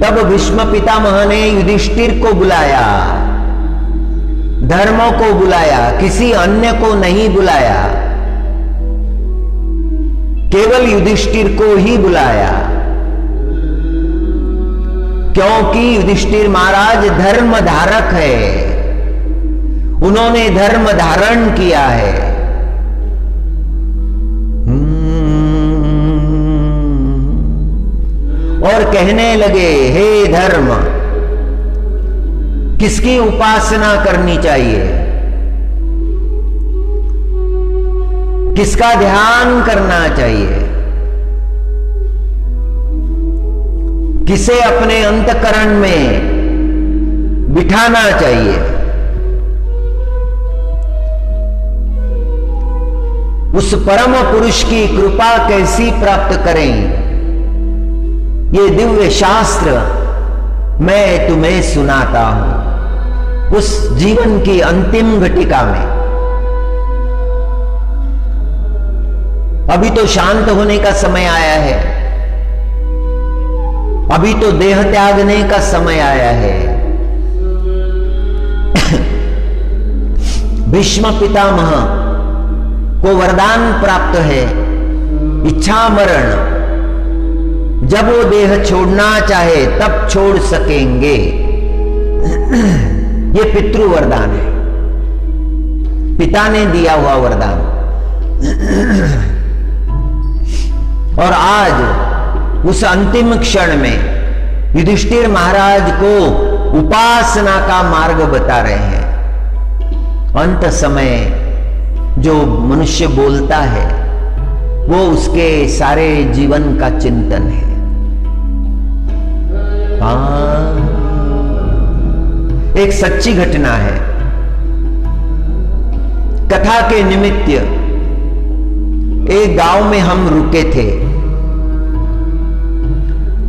तब भीष्म पितामह ने युधिष्ठिर को बुलाया, धर्म को बुलाया, किसी अन्य को नहीं बुलाया, केवल युधिष्ठिर को ही बुलाया। क्योंकि युधिष्ठिर महाराज धर्म धारक है, उन्होंने धर्म धारण किया है। और कहने लगे, हे धर्म, किसकी उपासना करनी चाहिए, किसका ध्यान करना चाहिए, किसे अपने अंतकरण में बिठाना चाहिए। उस परम पुरुष की कृपा कैसी प्राप्त करें, ये दिव्य शास्त्र मैं तुम्हें सुनाता हूं। उस जीवन की अंतिम घटिका में अभी तो शांत होने का समय आया है, अभी तो देह त्यागने का समय आया है। भीष्म पितामह को वरदान प्राप्त है, इच्छा मरण, जब वो देह छोड़ना चाहे तब छोड़ सकेंगे। ये पितृ वरदान है, पिता ने दिया हुआ वरदान। और आज उस अंतिम क्षण में युधिष्ठिर महाराज को उपासना का मार्ग बता रहे हैं। अंत समय जो मनुष्य बोलता है वो उसके सारे जीवन का चिंतन है। एक सच्ची घटना है, कथा के निमित्त एक गांव में हम रुके थे।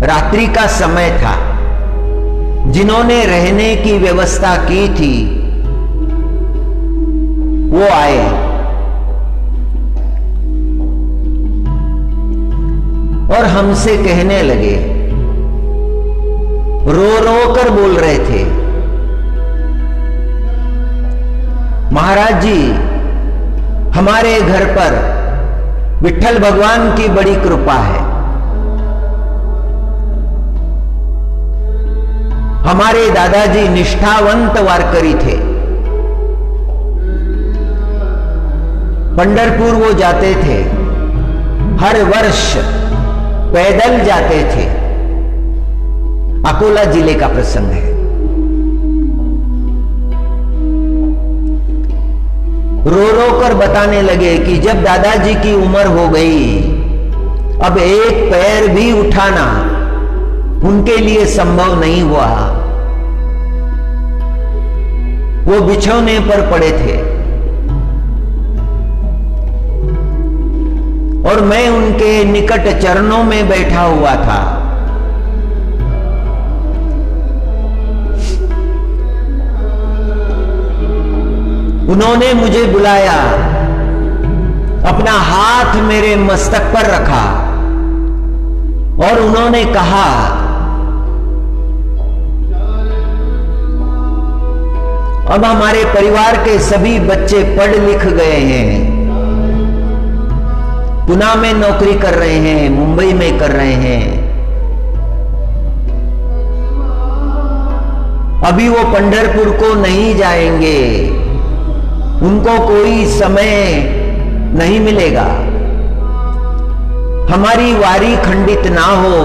रात्रि का समय था। जिन्होंने रहने की व्यवस्था की थी वो आए। और हमसे कहने लगे, रो रो कर बोल रहे थे, महाराज जी, हमारे घर पर विठ्ठल भगवान की बड़ी कृपा है। हमारे दादाजी निष्ठावंत वारकरी थे। पंढरपुर वो जाते थे, हर वर्ष पैदल जाते थे। अकोला जिले का प्रसंग है। रो रो कर बताने लगे कि जब दादाजी की उम्र हो गई, अब एक पैर भी उठाना उनके लिए संभव नहीं हुआ। वो बिछौने पर पड़े थे और मैं उनके निकट चरणों में बैठा हुआ था। उन्होंने मुझे बुलाया, अपना हाथ मेरे मस्तक पर रखा और उन्होंने कहा, अब हमारे परिवार के सभी बच्चे पढ़ लिख गए हैं, पुणे में नौकरी कर रहे हैं, मुंबई में कर रहे हैं, अभी वो पंढरपुर को नहीं जाएंगे, उनको कोई समय नहीं मिलेगा। हमारी वारी खंडित ना हो,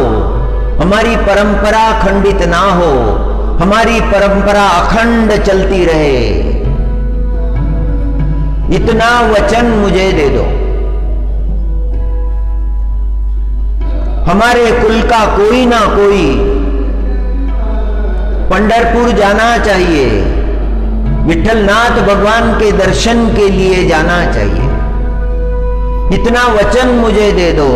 हमारी परंपरा खंडित ना हो, हमारी परंपरा अखंड चलती रहे, इतना वचन मुझे दे दो। हमारे कुल का कोई ना कोई पंढरपुर जाना चाहिए, विठलनाथ भगवान के दर्शन के लिए जाना चाहिए, इतना वचन मुझे दे दो।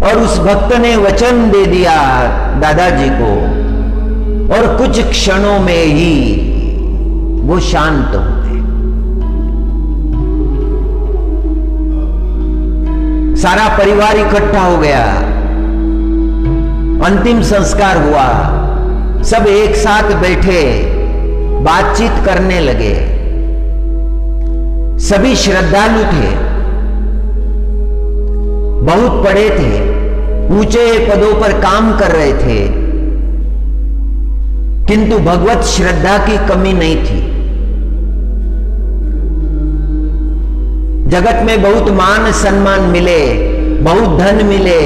और उस भक्त ने वचन दे दिया दादाजी को, और कुछ क्षणों में ही वो शांत हो गए। सारा परिवार इकट्ठा हो गया, अंतिम संस्कार हुआ, सब एक साथ बैठे बातचीत करने लगे। सभी श्रद्धालु थे, बहुत पढ़े थे, ऊंचे पदों पर काम कर रहे थे, किंतु भगवत श्रद्धा की कमी नहीं थी। जगत में बहुत मान सम्मान मिले, बहुत धन मिले,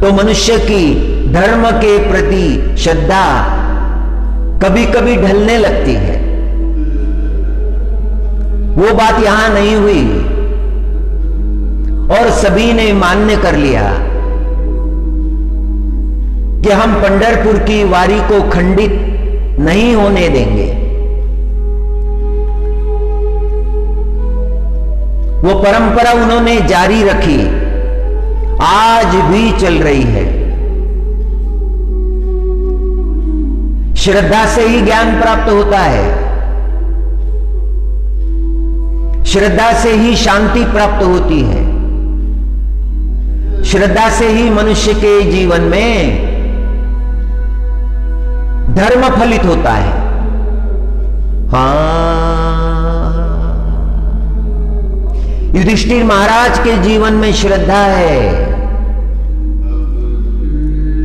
तो मनुष्य की धर्म के प्रति श्रद्धा कभी कभी ढलने लगती है। वो बात यहां नहीं हुई और सभी ने मान्य कर लिया कि हम पंढरपुर की वारी को खंडित नहीं होने देंगे। वो परंपरा उन्होंने जारी रखी, आज भी चल रही है। श्रद्धा से ही ज्ञान प्राप्त होता है, श्रद्धा से ही शांति प्राप्त होती है, श्रद्धा से ही मनुष्य के जीवन में धर्म फलित होता है। युधिष्ठिर महाराज के जीवन में श्रद्धा है,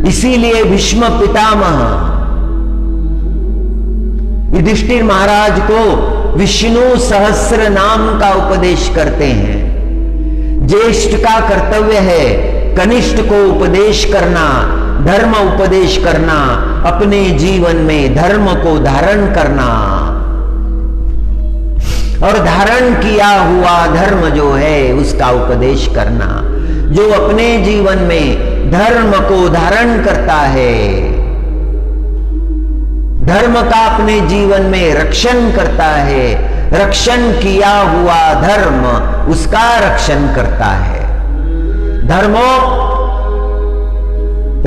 इसीलिए भीष्म पितामह युधिष्ठिर महाराज को विष्णु सहस्र नाम का उपदेश करते हैं। ज्येष्ठ का कर्तव्य है कनिष्ठ को उपदेश करना, धर्म उपदेश करना, अपने जीवन में धर्म को धारण करना, और धारण किया हुआ धर्म जो है उसका उपदेश करना। जो अपने जीवन में धर्म को धारण करता है, धर्म का अपने जीवन में रक्षण करता है, रक्षण किया हुआ धर्म उसका रक्षण करता है। धर्मो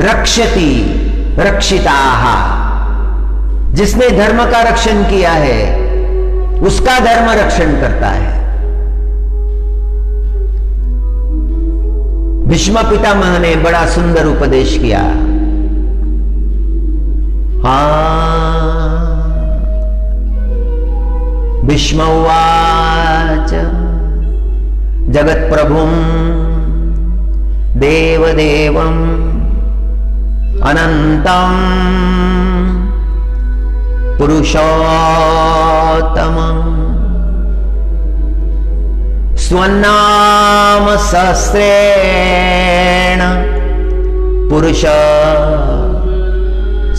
रक्षति रक्षिताः, जिसने धर्म का रक्षण किया है उसका धर्म रक्षण करता है। भीष्म पितामह ने बड़ा सुंदर उपदेश किया। भीष्म उवाच जगत्प्रभुं देवदेवम् अनन्तं पुरुषोत्तमं स्वनाम सहस्रेण पुरुष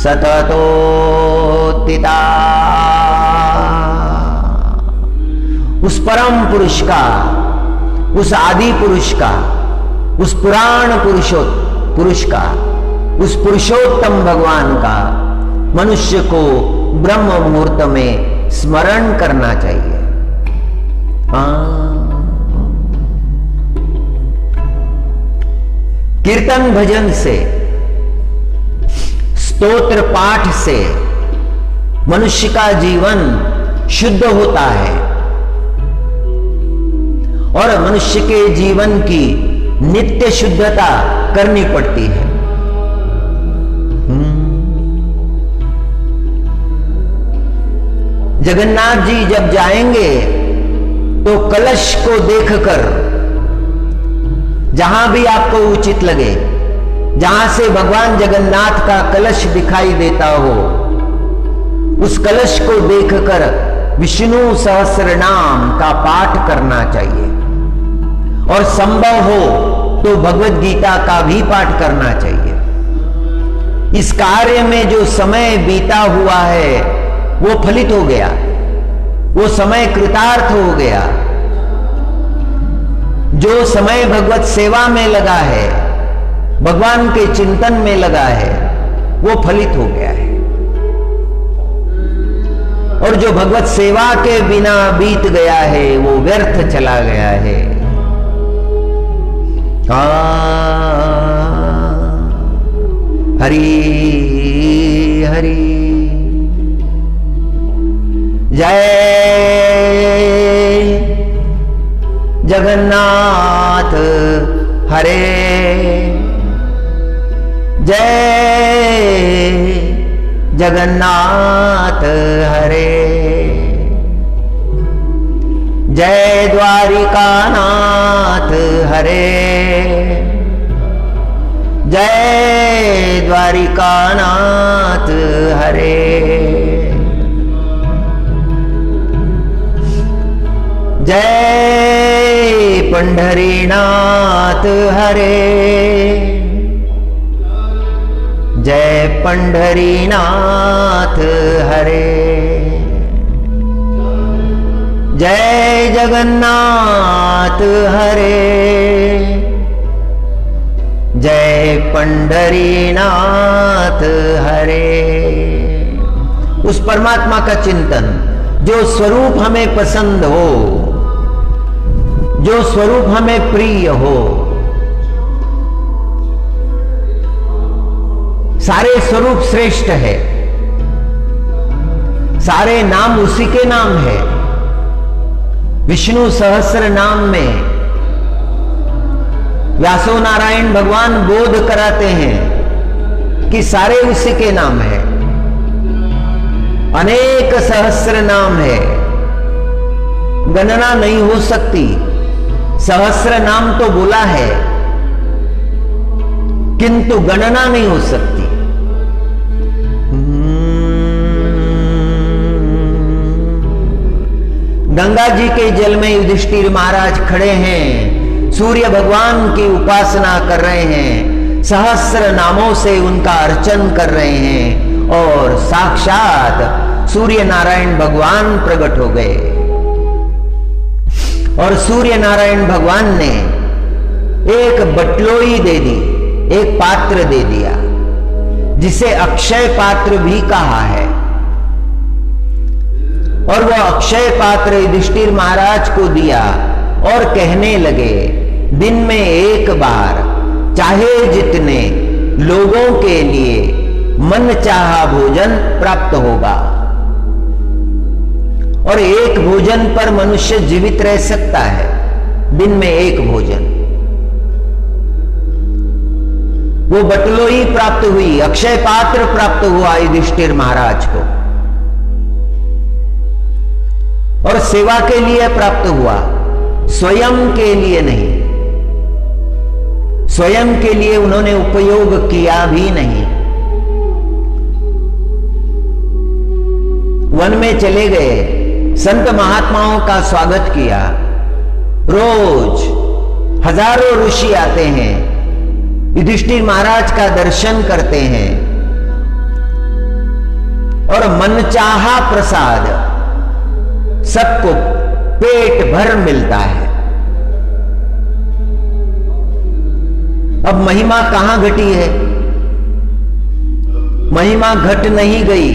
सततोत्थिता। उस परम पुरुष का, उस आदि पुरुष का, उस पुराण पुरुष का, उस पुरुषोत्तम भगवान का मनुष्य को ब्रह्म मुहूर्त में स्मरण करना चाहिए। कीर्तन भजन से, स्तोत्र पाठ से मनुष्य का जीवन शुद्ध होता है और मनुष्य के जीवन की नित्य शुद्धता करनी पड़ती है। जगन्नाथ जी जब जाएंगे तो कलश को देखकर जहां भी आपको उचित लगे, जहां से भगवान जगन्नाथ का कलश दिखाई देता हो, उस कलश को देखकर विष्णु सहस्र नाम का पाठ करना चाहिए और संभव हो तो भगवत गीता का भी पाठ करना चाहिए। इस कार्य में जो समय बीता हुआ है वो फलित हो गया, वो समय कृतार्थ हो गया। जो समय भगवत सेवा में लगा है, भगवान के चिंतन में लगा है, वो फलित हो गया है। और जो भगवत सेवा के बिना बीत गया है वो व्यर्थ चला गया है। हरि हरि जय जगन्नाथ हरे, जय जगन्नाथ हरे, जय द्वारिकानाथ हरे, जय द्वारिकानाथ हरे, जय पंढरीनाथ हरे, जय पंढरीनाथ हरे, जय जगन्नाथ हरे, जय पंढरीनाथ हरे। उस परमात्मा का चिंतन जो स्वरूप हमें पसंद हो, जो स्वरूप हमें प्रिय हो। सारे स्वरूप श्रेष्ठ है, सारे नाम उसी के नाम है। विष्णु सहस्र नाम में व्यासो नारायण भगवान बोध कराते हैं कि सारे उसी के नाम है। अनेक सहस्र नाम है, गणना नहीं हो सकती। सहस्र नाम तो बोला है किंतु गणना नहीं हो सकती। गंगा जी के जल में युधिष्ठिर महाराज खड़े हैं, सूर्य भगवान की उपासना कर रहे हैं, सहस्र नामों से उनका अर्चन कर रहे हैं और साक्षात सूर्य नारायण भगवान प्रकट हो गए। और सूर्य नारायण भगवान ने एक बटलोई दे दी, एक पात्र दे दिया जिसे अक्षय पात्र भी कहा है। और वह अक्षय पात्र युधिष्ठिर महाराज को दिया और कहने लगे, दिन में एक बार चाहे जितने लोगों के लिए मन चाहा भोजन प्राप्त होगा। और एक भोजन पर मनुष्य जीवित रह सकता है, दिन में एक भोजन। वो बटलोई प्राप्त हुई, अक्षय पात्र प्राप्त हुआ युधिष्ठिर महाराज को, और सेवा के लिए प्राप्त हुआ, स्वयं के लिए नहीं। स्वयं के लिए उन्होंने उपयोग किया भी नहीं। वन में चले गए, संत महात्माओं का स्वागत किया। रोज हजारों ऋषि आते हैं, युधिष्ठिर महाराज का दर्शन करते हैं और मनचाहा प्रसाद सबको पेट भर मिलता है। अब महिमा कहां घटी है? महिमा घट नहीं गई,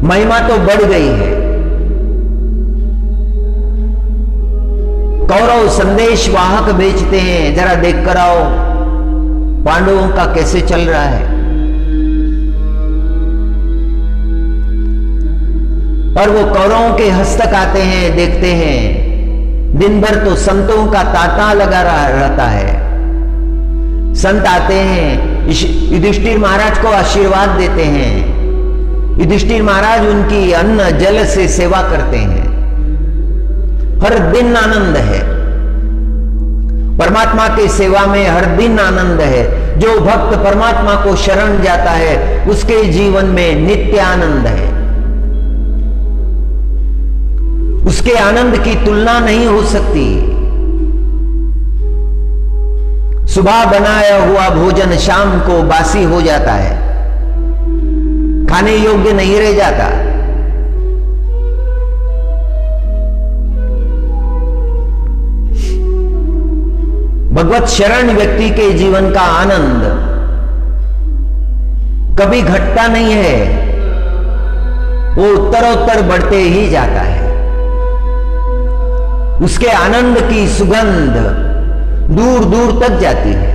महिमा तो बढ़ गई है। कौरव संदेश वाहक भेजते हैं, जरा देख कर आओ पांडवों का कैसे चल रहा है। और वो कौरवों के हस्तक आते हैं, देखते हैं दिन भर तो संतों का तांता लगा रहता है। संत आते हैं, युधिष्ठिर महाराज को आशीर्वाद देते हैं। युधिष्ठिर महाराज उनकी अन्न जल से सेवा करते हैं। हर दिन आनंद है। परमात्मा के सेवा में हर दिन आनंद है। जो भक्त परमात्मा को शरण जाता है उसके जीवन में नित्य आनंद है। उसके आनंद की तुलना नहीं हो सकती। सुबह बनाया हुआ भोजन शाम को बासी हो जाता है, खाने योग्य नहीं रह जाता। भगवत शरण व्यक्ति के जीवन का आनंद कभी घटता नहीं है, वो उत्तरोत्तर बढ़ते ही जाता है। उसके आनंद की सुगंध दूर दूर तक जाती है।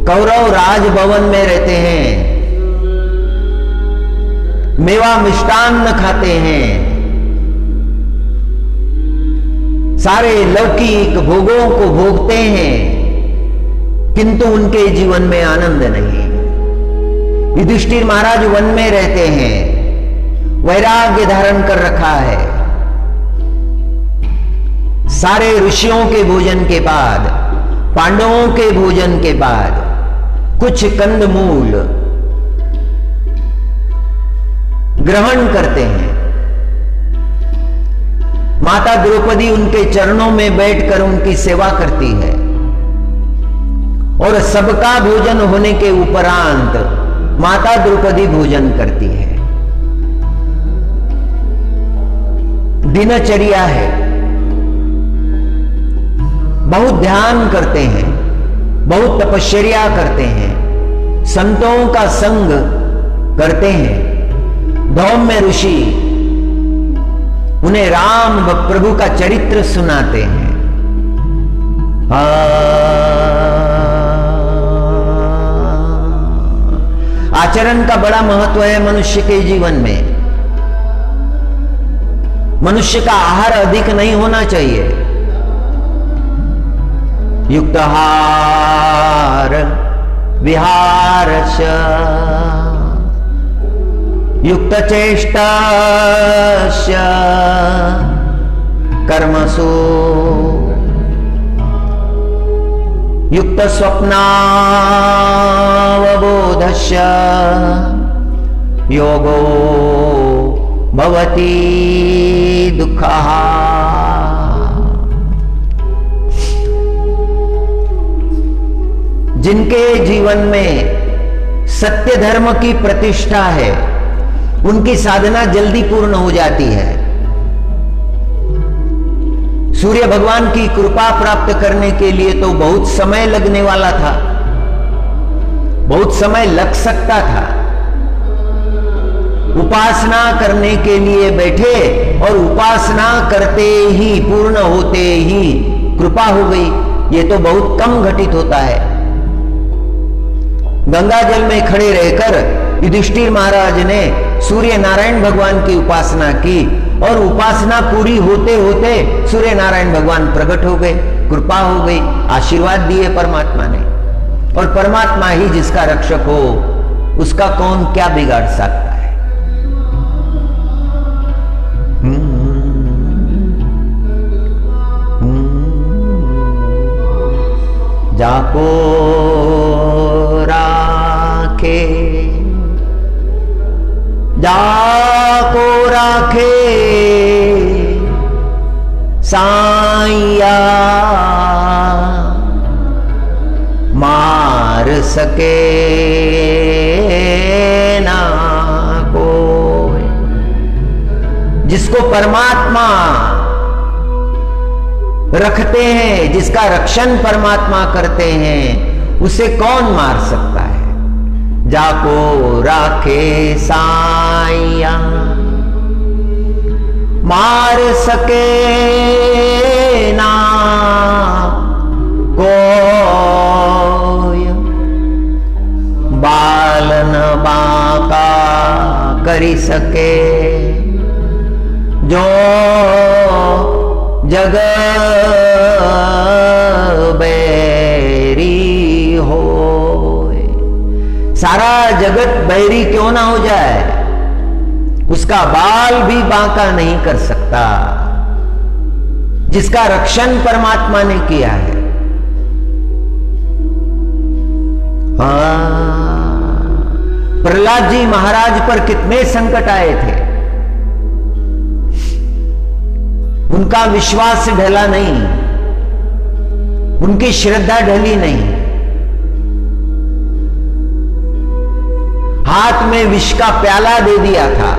कौरव राजभवन में रहते हैं, मेवा मिष्टान्न खाते हैं, सारे लौकिक भोगों को भोगते हैं, किंतु उनके जीवन में आनंद नहीं। युधिष्ठिर महाराज वन में रहते हैं, वैराग्य धारण कर रखा है। सारे ऋषियों के भोजन के बाद, पांडवों के भोजन के बाद कुछ कंदमूल ग्रहण करते हैं। माता द्रौपदी उनके चरणों में बैठकर उनकी सेवा करती है और सबका भोजन होने के उपरांत माता द्रौपदी भोजन करती है। दिनचर्या है। बहुत ध्यान करते हैं, बहुत तपश्चर्या करते हैं, संतों का संग करते हैं। धौम्य ऋषि उन्हें राम प्रभु का चरित्र सुनाते हैं। आचरण का बड़ा महत्व है मनुष्य के जीवन में। मनुष्य का आहार अधिक नहीं होना चाहिए। युक्ताहार विहारश युक्त चेष्टाश कर्मसु युक्त स्वप्नावबोधश योगो भवति दुःखः। जिनके जीवन में सत्य धर्म की प्रतिष्ठा है उनकी साधना जल्दी पूर्ण हो जाती है। सूर्य भगवान की कृपा प्राप्त करने के लिए तो बहुत समय लगने वाला था, बहुत समय लग सकता था। उपासना करने के लिए बैठे और उपासना करते ही पूर्ण होते ही कृपा हो गई। ये तो बहुत कम घटित होता है। गंगा जल में खड़े रहकर युधिष्ठिर महाराज ने सूर्य नारायण भगवान की उपासना की और उपासना पूरी होते होते सूर्य नारायण भगवान प्रकट हो गए, कृपा हो गई, आशीर्वाद दिए परमात्मा ने। और परमात्मा ही जिसका रक्षक हो उसका कौन क्या बिगाड़ सकता है। जाको राखे जाको राखे साइया मार सके ना कोई। जिसको परमात्मा रखते हैं, जिसका रक्षण परमात्मा करते हैं, उसे कौन मार सकता है। जाको राखे साइया मार सके ना कोई। बालन बाका करी सके जो जग बैरी हो। सारा जगत बैरी क्यों ना हो जाए, उसका बाल भी बांका नहीं कर सकता। जिसका रक्षण परमात्मा ने किया है। प्रहलाद जी महाराज पर कितने संकट आए थे, उनका विश्वास ढला नहीं, उनकी श्रद्धा ढली नहीं। हाथ में विष का प्याला दे दिया था।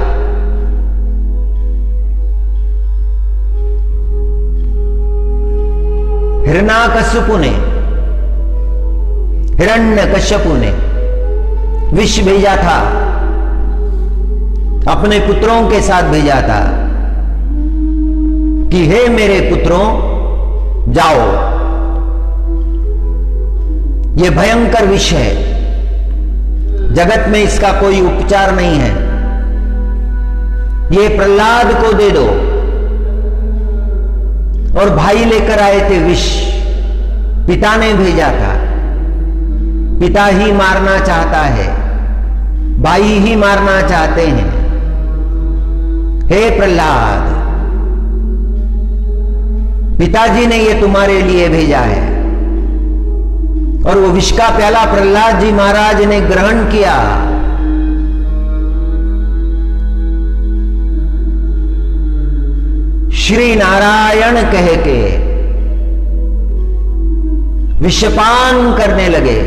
हिरण्यकश्यपु ने, हिरण्यकश्यपु ने विष भेजा था, अपने पुत्रों के साथ भेजा था कि हे मेरे पुत्रों जाओ, ये भयंकर विष है, जगत में इसका कोई उपचार नहीं है, ये प्रहलाद को दे दो। और भाई लेकर आए थे विष, पिता ने भेजा था। पिता ही मारना चाहता है, भाई ही मारना चाहते हैं। हे प्रहलाद, पिताजी ने ये तुम्हारे लिए भेजा है। और वो विष का प्याला प्रहलाद जी महाराज ने ग्रहण किया। श्री नारायण कह के विषपान करने लगे।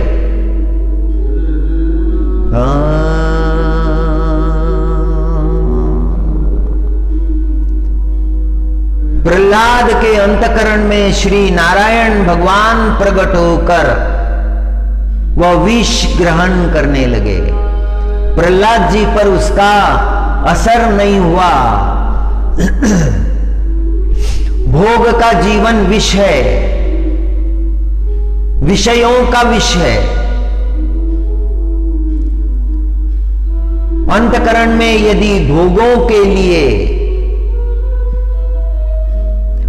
प्रहलाद के अंतकरण में श्री नारायण भगवान प्रकट होकर वह विष ग्रहण करने लगे। प्रहलाद जी पर उसका असर नहीं हुआ। भोग का जीवन विष है, विषयों का विष है। अंतकरण में यदि भोगों के लिए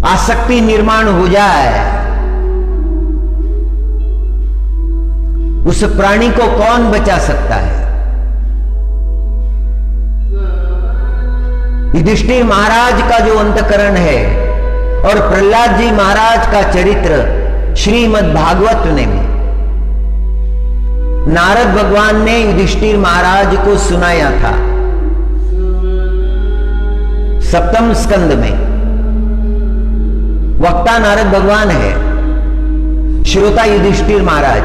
आसक्ति निर्माण हो जाए, उस प्राणी को कौन बचा सकता है? युधिष्ठिर महाराज का जो अंतकरण है और प्रहलाद जी महाराज का चरित्र श्रीमद् भागवत में नारद भगवान ने युधिष्ठिर महाराज को सुनाया था। सप्तम स्कंद में वक्ता नारद भगवान है, श्रोता युधिष्ठिर महाराज,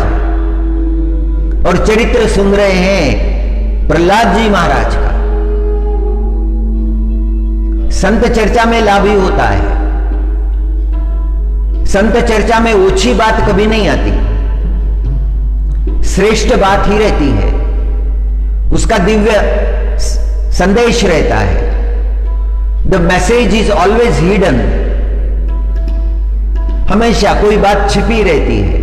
और चरित्र सुन रहे हैं प्रहलाद जी महाराज का। संत चर्चा में लाभ ही होता है। संत चर्चा में ओछी बात कभी नहीं आती, श्रेष्ठ बात ही रहती है, उसका दिव्य संदेश रहता है। The message is always hidden, हमेशा कोई बात छिपी रहती है।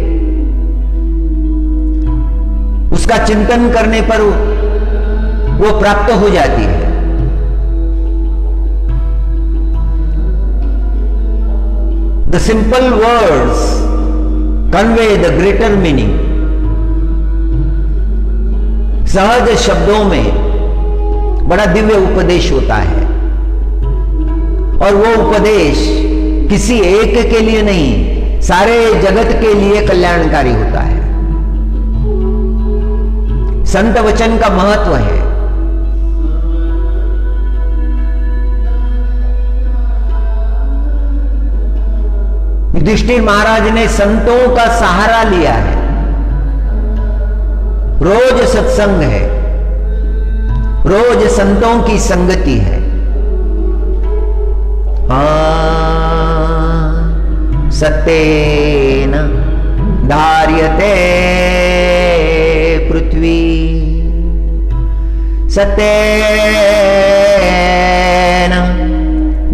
उसका चिंतन करने पर वो प्राप्त हो जाती है। The simple words convey the greater meaning. सहज शब्दों में बड़ा दिव्य उपदेश होता है, और वो उपदेश किसी एक के लिए नहीं, सारे जगत के लिए कल्याणकारी होता है। संत वचन का महत्व है। युधिष्ठिर महाराज ने संतों का सहारा लिया है। रोज सत्संग है, रोज संतों की संगति है। सत्येन धार्यते पृथ्वी, सत्येन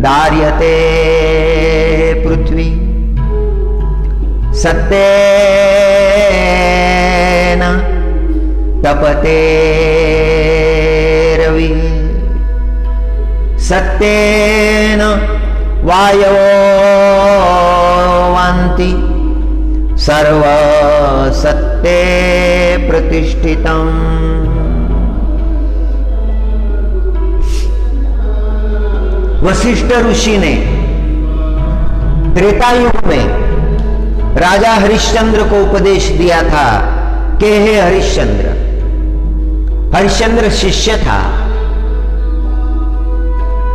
धार्यते पृथ्वी, सत्येन तपते रवि, सत्येन वायो वान्ति, सर्व सत्ये प्रतिष्ठितम्। वशिष्ठ ऋषि ने त्रेता युग में राजा हरिश्चंद्र को उपदेश दिया था कि हे हरिश्चंद्र, हरिश्चंद्र शिष्य था।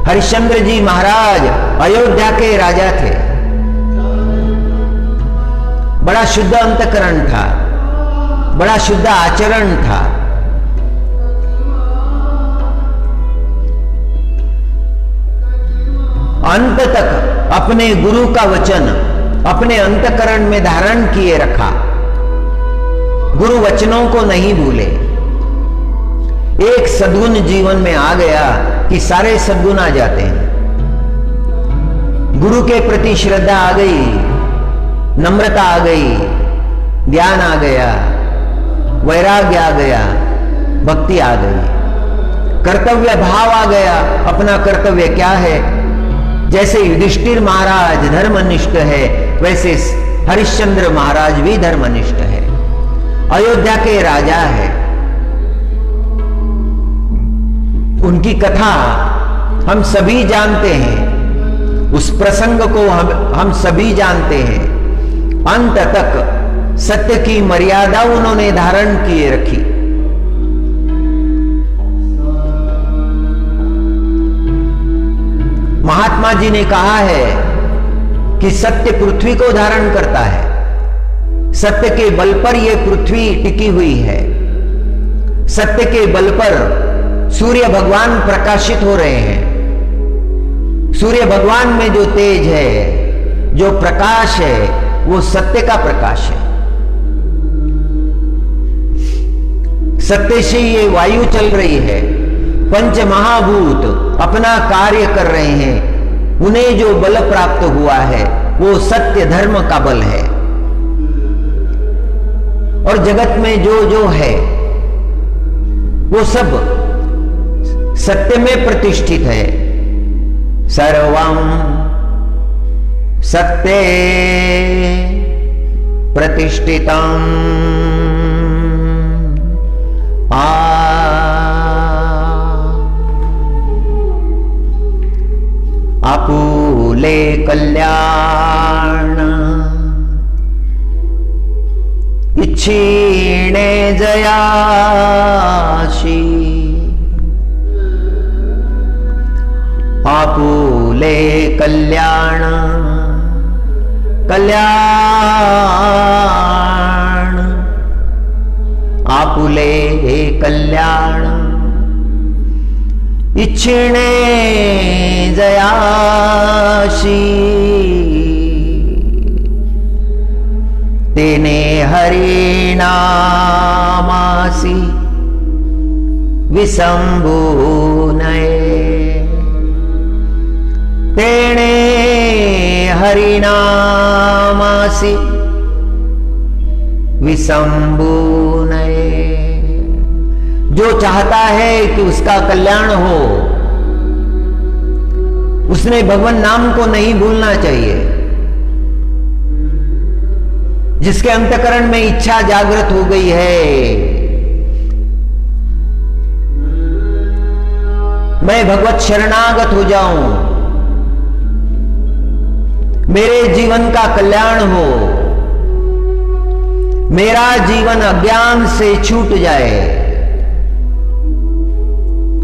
हरिश्चंद्र जी महाराज अयोध्या के राजा थे। बड़ा शुद्ध अंतकरण था, बड़ा शुद्ध आचरण था। अंत तक अपने गुरु का वचन अपने अंतकरण में धारण किए रखा, गुरु वचनों को नहीं भूले। एक सद्गुण जीवन में आ गया कि सारे सद्गुण आ जाते हैं। गुरु के प्रति श्रद्धा आ गई, नम्रता आ गई, ज्ञान आ गया, वैराग्य आ गया, भक्ति आ गई, कर्तव्य भाव आ गया। अपना कर्तव्य क्या है? जैसे युधिष्ठिर महाराज धर्मनिष्ठ है, वैसे हरिश्चंद्र महाराज भी धर्मनिष्ठ है, अयोध्या के राजा है। उनकी कथा हम सभी जानते हैं, उस प्रसंग को हम सभी जानते हैं। अंत तक सत्य की मर्यादा उन्होंने धारण किए रखी। महात्मा जी ने कहा है कि सत्य पृथ्वी को धारण करता है, सत्य के बल पर यह पृथ्वी टिकी हुई है, सत्य के बल पर सूर्य भगवान प्रकाशित हो रहे हैं। सूर्य भगवान में जो तेज है, जो प्रकाश है, वो सत्य का प्रकाश है। सत्य से ये वायु चल रही है, पंच महाभूत अपना कार्य कर रहे हैं। उन्हें जो बल प्राप्त हुआ है वो सत्य धर्म का बल है। और जगत में जो जो है वो सब सत्य में प्रतिष्ठित है। सर्वं सत्ये प्रतिष्ठितम् आपुले कल्याण इच्छिणे जयाशी आपुले कल्याण कल्याण आपुले कल्याण इच्छिणे जयाशी तेने हरिनामासी विशंभुनये तेने हरिनामासी विशंभुनये। जो चाहता है कि उसका कल्याण हो, उसने भगवान नाम को नहीं भूलना चाहिए। जिसके अंतकरण में इच्छा जागृत हो गई है, मैं भगवत शरणागत हो जाऊं, मेरे जीवन का कल्याण हो, मेरा जीवन अज्ञान से छूट जाए,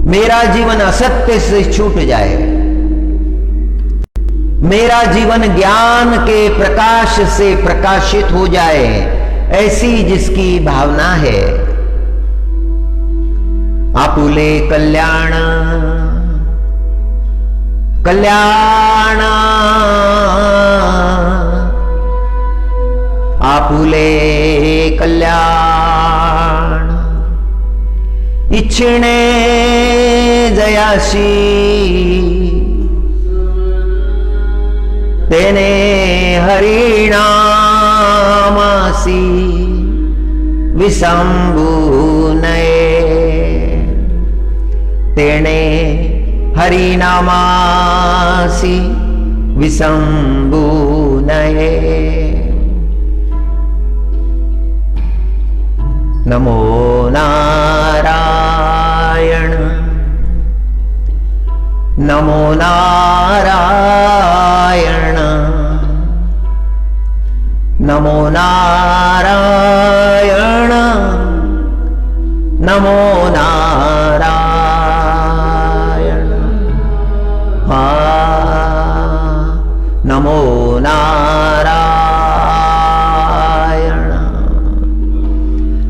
मेरा जीवन असत्य से छूट जाए, मेरा जीवन ज्ञान के प्रकाश से प्रकाशित हो जाए, ऐसी जिसकी भावना है। आपुले कल्याण कल्याण आपुले कल्याण इच्छिणे जयाशी तेने हरिनामासी विशंभुनये तेने हरिनामासी विशंभुनये। नमो नारायण नमो नारायण नमो नारायण नमो नारायण नमो नारायण।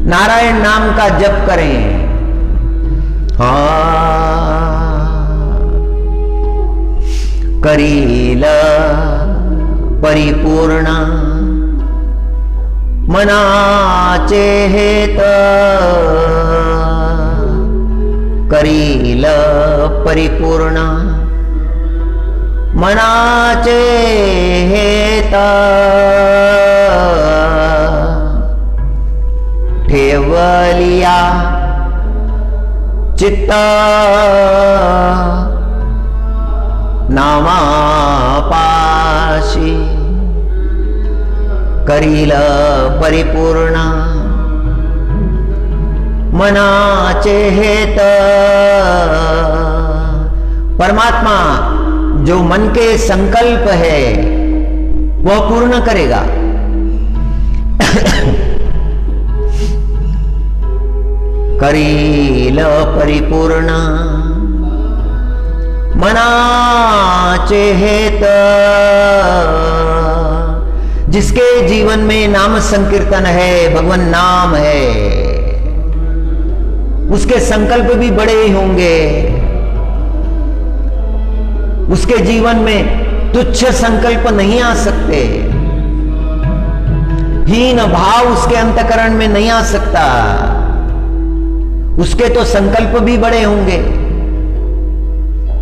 नारायण नाम का जप करें। करील परिपूर्ण मनाचे हेत, करील परिपूर्ण मनाचे हेत, ठेवलिया चित्त नामापाशी, करील परिपूर्ण मनाचे हेत। परमात्मा जो मन के संकल्प है वह पूर्ण करेगा। करील परिपूर्ण मनाचे हेत, जिसके जीवन में नाम संकीर्तन है, भगवान नाम है, उसके संकल्प भी बड़े ही होंगे। उसके जीवन में तुच्छ संकल्प नहीं आ सकते, हीन भाव उसके अंतःकरण में नहीं आ सकता। उसके तो संकल्प भी बड़े होंगे।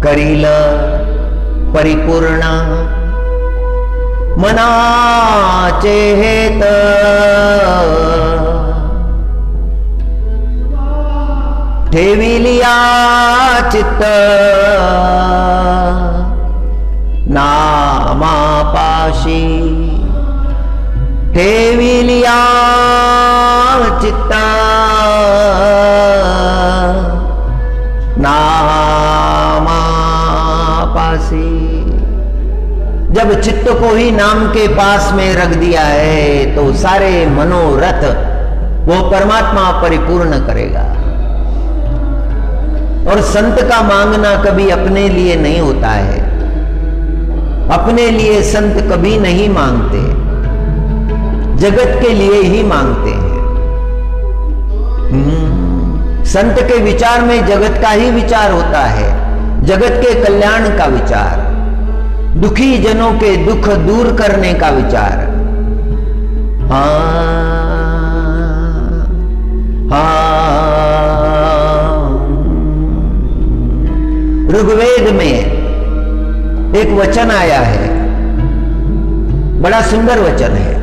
करील परिपूर्ण मनाचे हेत, ठेविलिया चित्त नामापाशी, ठेविलिया चित्त नामापाशी। जब चित्त को ही नाम के पास में रख दिया है तो सारे मनोरथ वो परमात्मा परिपूर्ण करेगा। और संत का मांगना कभी अपने लिए नहीं होता है। अपने लिए संत कभी नहीं मांगते, जगत के लिए ही मांगते हैं। संत के विचार में जगत का ही विचार होता है, जगत के कल्याण का विचार, दुखी जनों के दुख दूर करने का विचार। ऋग्वेद में एक वचन आया है, बड़ा सुंदर वचन है।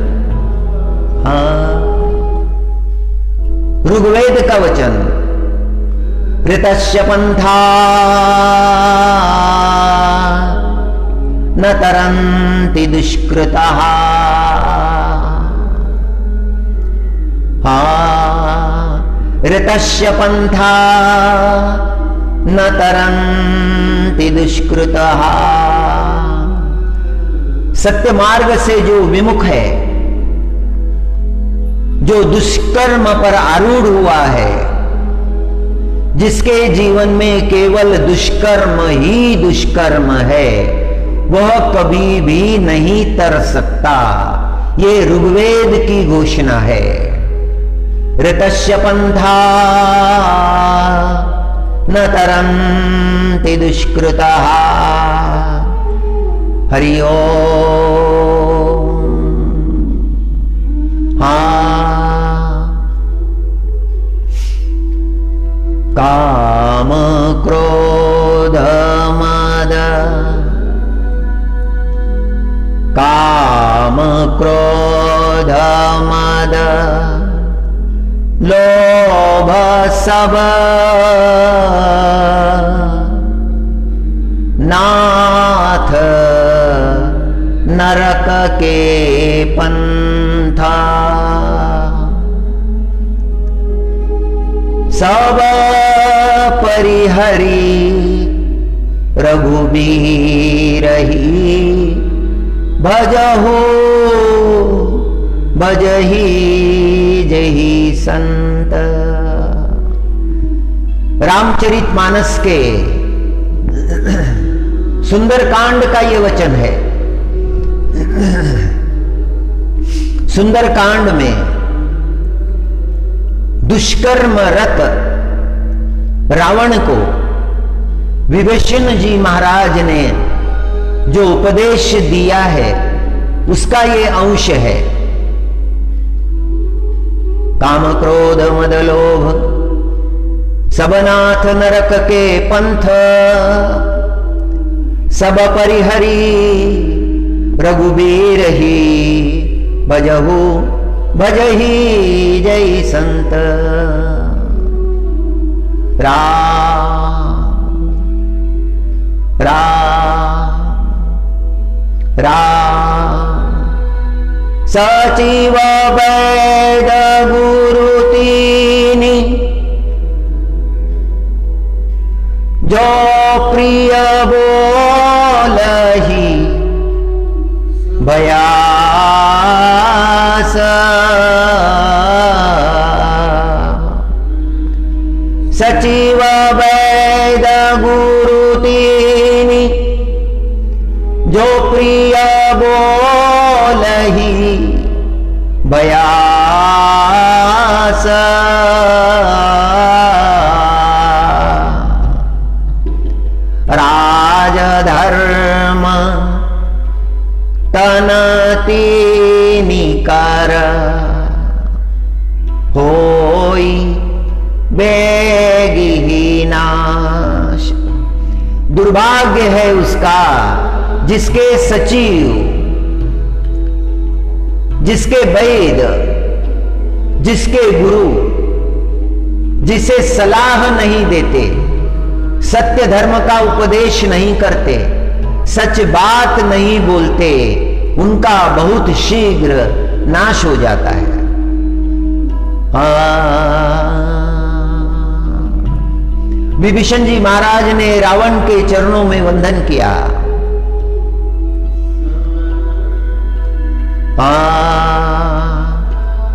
ऋग्वेद का वचन, ऋतस्य पंथा न तरन्ति दुष्कृताः, ऋतस्य पंथा न तरन्ति दुष्कृताः। सत्य मार्ग से जो विमुख है, जो दुष्कर्म पर आरूढ़ हुआ है, जिसके जीवन में केवल दुष्कर्म ही दुष्कर्म है, वह कभी भी नहीं तर सकता। ये ऋग्वेद की घोषणा है। ऋतस्य पंथा न तरन्ति दुष्कृताः। हरि ओम। काम क्रोध मद, काम क्रोध मद लोभ सब नाथ नरक के पंथा। सब परिहरी रघुबीर ही भजहु भजहि जहि संत। रामचरितमानस के सुंदरकांड का ये वचन है। सुंदरकांड में दुष्कर्म रत रावण को विभीषण जी महाराज ने जो उपदेश दिया है उसका ये अंश है। काम क्रोध मद लोभ सब नाथ नरक के पंथ, सब परिहरी रघुबीर ही भजहु भजहि जय संत। राम राम राम सचिव वैद गुरु तीनी, जो प्रिय बोलहि भयास। सचिव वैद गुरु तीनी, जो प्रिय बोलहि भयास। राजधर्म तन तीनी कर, होई बेगी नाश। दुर्भाग्य है उसका जिसके सचिव, जिसके वैद, जिसके गुरु जिसे सलाह नहीं देते, सत्य धर्म का उपदेश नहीं करते, सच बात नहीं बोलते, उनका बहुत शीघ्र नाश हो जाता है। विभीषण जी महाराज ने रावण के चरणों में वंदन किया।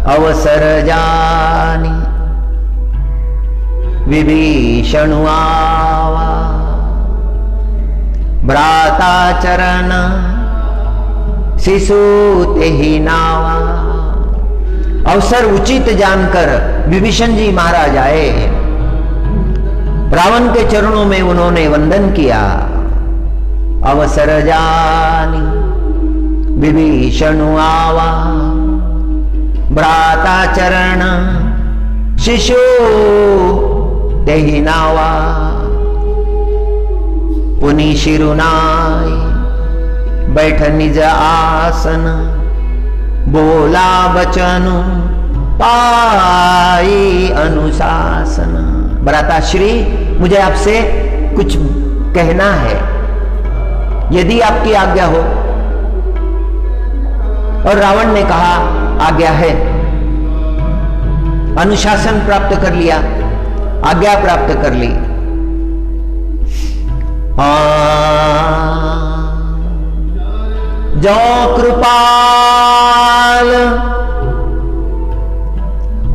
अवसर जानी विभीषण आवा, भ्राता चरण शिशु तेहि नावा। अवसर उचित जानकर विभीषण जी महाराज आए, रावण के चरणों में उन्होंने वंदन किया। अवसर जानी विभीषण आवा, भ्राता चरण शिशु तेहि नावा। पुनि शिरुनाई बैठ निज आसन, बोला बचन पाई अनुशासन। भ्राताश्री, मुझे आपसे कुछ कहना है, यदि आपकी आज्ञा हो। और रावण ने कहा आज्ञा है। अनुशासन प्राप्त कर लिया, आज्ञा प्राप्त कर ली। जो कृपाल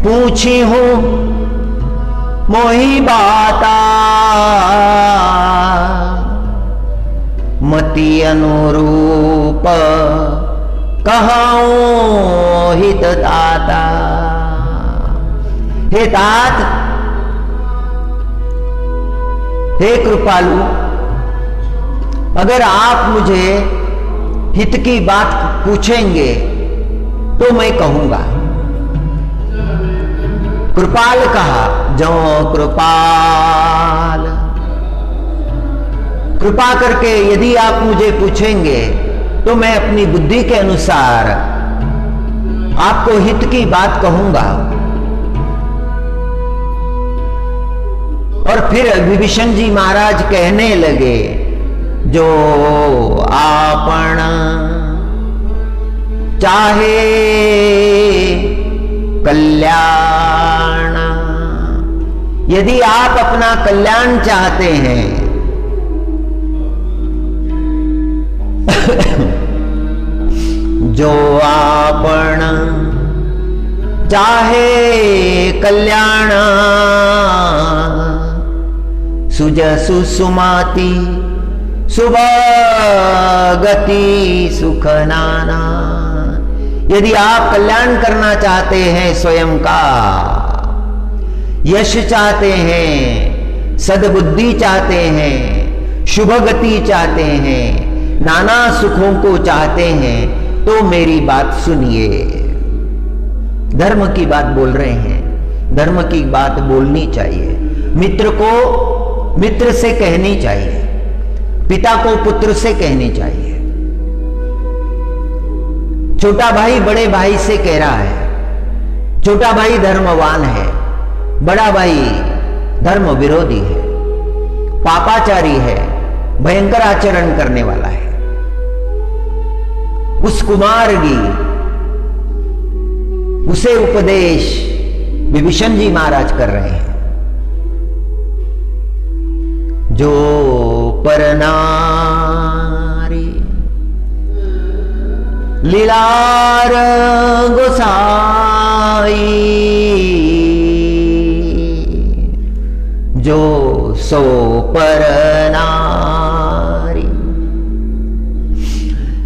पूछी हूं मोही बाता, मति अनुरूप कहूं हित दाता। हे तात, हे कृपालु, अगर आप मुझे हित की बात पूछेंगे तो मैं कहूंगा। कृपाल कहा, जो कृपाल, कृपा करके यदि आप मुझे पूछेंगे तो मैं अपनी बुद्धि के अनुसार आपको हित की बात कहूंगा। और फिर विभीषण जी महाराज कहने लगे, जो आपण चाहे कल्याण। यदि आप अपना कल्याण चाहते हैं जो आपण चाहे कल्याण सुजसु सुमाति सुभगति सुख नाना। यदि आप कल्याण करना चाहते हैं, स्वयं का यश चाहते हैं, सद्बुद्धि चाहते हैं, शुभ गति चाहते हैं, नाना सुखों को चाहते हैं, तो मेरी बात सुनिए। धर्म की बात बोल रहे हैं, धर्म की बात बोलनी चाहिए। मित्र को मित्र से कहनी चाहिए, पिता को पुत्र से कहनी चाहिए। छोटा भाई बड़े भाई से कह रहा है, छोटा भाई धर्मवान है, बड़ा भाई धर्म विरोधी है, पापाचारी है, भयंकर आचरण करने वाला है। उस कुमारगी उसे उपदेश विभीषण जी महाराज कर रहे हैं। जो पर नारी लीलार गोसाई, जो सो पर नारी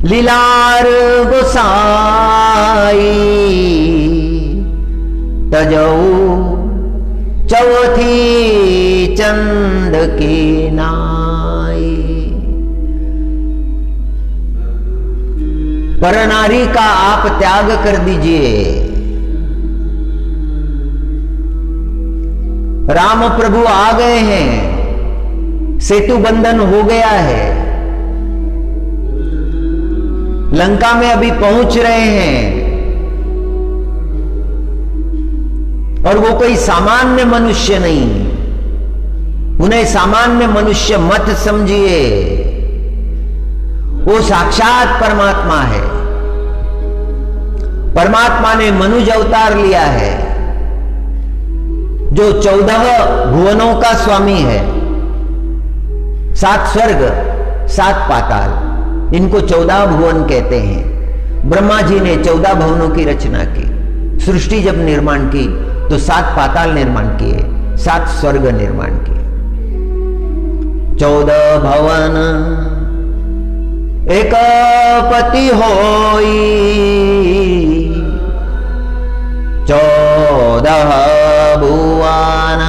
लीलार गोसाई, तजऊ चौथी चंद की नाई। परनारी का आप त्याग कर दीजिए। राम प्रभु आ गए हैं, सेतु बंधन हो गया है, लंका में अभी पहुंच रहे हैं, और वो कोई सामान्य मनुष्य नहीं। उन्हें सामान्य मनुष्य मत समझिए, वो साक्षात परमात्मा है। परमात्मा ने मनुज अवतार लिया है, जो 14 भुवनों का स्वामी है। 7 स्वर्ग 7 पाताल, इनको 14 भुवन कहते हैं। ब्रह्मा जी ने 14 भुवनों की रचना की। सृष्टि जब निर्माण की तो 7 पाताल निर्माण किए, 7 स्वर्ग निर्माण किए। 14 भवन एक पति होई, 14 भुवन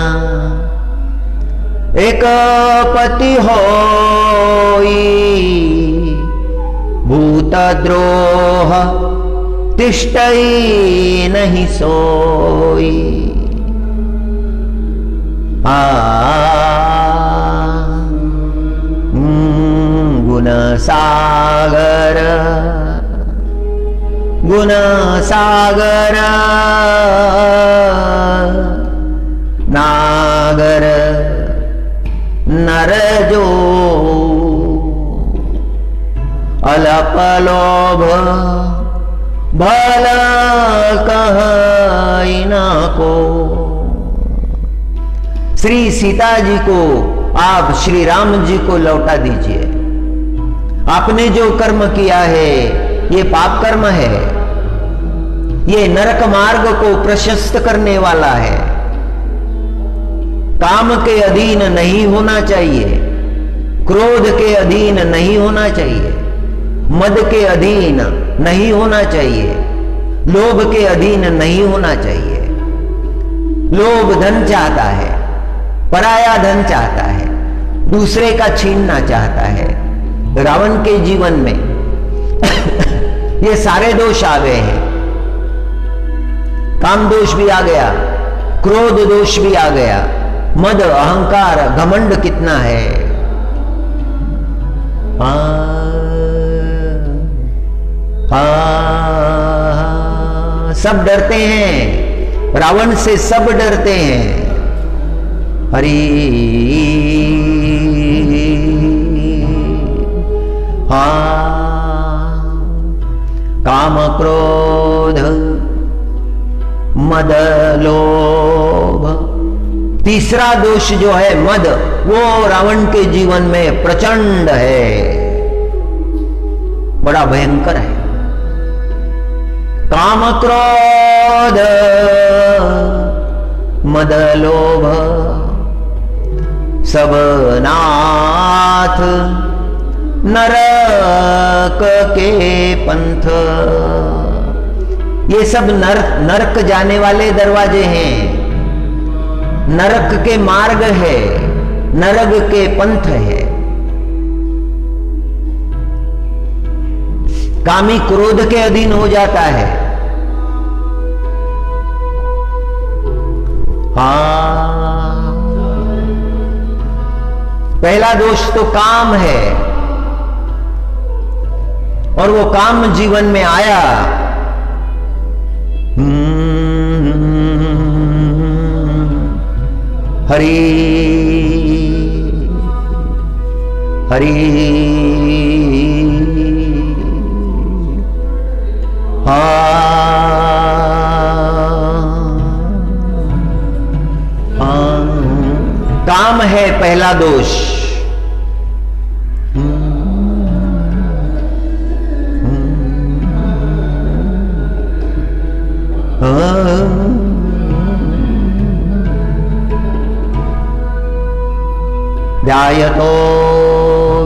एक पति होई, भूतद्रोह तिष्ठई नहीं सोई। गुण सागर गुण सागर नागर नर जो अलप लोभ भला कहीं ना को। श्री सीता जी को आप श्री राम जी को लौटा दीजिए। आपने जो कर्म किया है ये पाप कर्म है, ये नरक मार्ग को प्रशस्त करने वाला है। काम के अधीन नहीं होना चाहिए, क्रोध के अधीन नहीं होना चाहिए, मद के अधीन नहीं होना चाहिए, लोभ के अधीन नहीं होना चाहिए। लोभ धन चाहता है, पराया धन चाहता है, दूसरे का छीनना चाहता है। रावण के जीवन में ये सारे दोष आ गए हैं। काम दोष भी आ गया, क्रोध दोष भी आ गया, मद अहंकार घमंड कितना है। सब डरते हैं, रावण से सब डरते हैं। हरि काम क्रोध मद लोभ। तीसरा दोष जो है मद, वो रावण के जीवन में प्रचंड है, बड़ा भयंकर है। काम क्रोध क्रोध मद लोभ सब नाथ नरक के पंथ। ये सब नरक जाने वाले दरवाजे हैं, नरक के मार्ग है, नरक के पंथ है। कामी क्रोध के अधीन हो जाता है। हाँ, पहला दोष तो काम है, और वो काम जीवन में आया हरि हरि काम है पहला दोष। ध्यायतो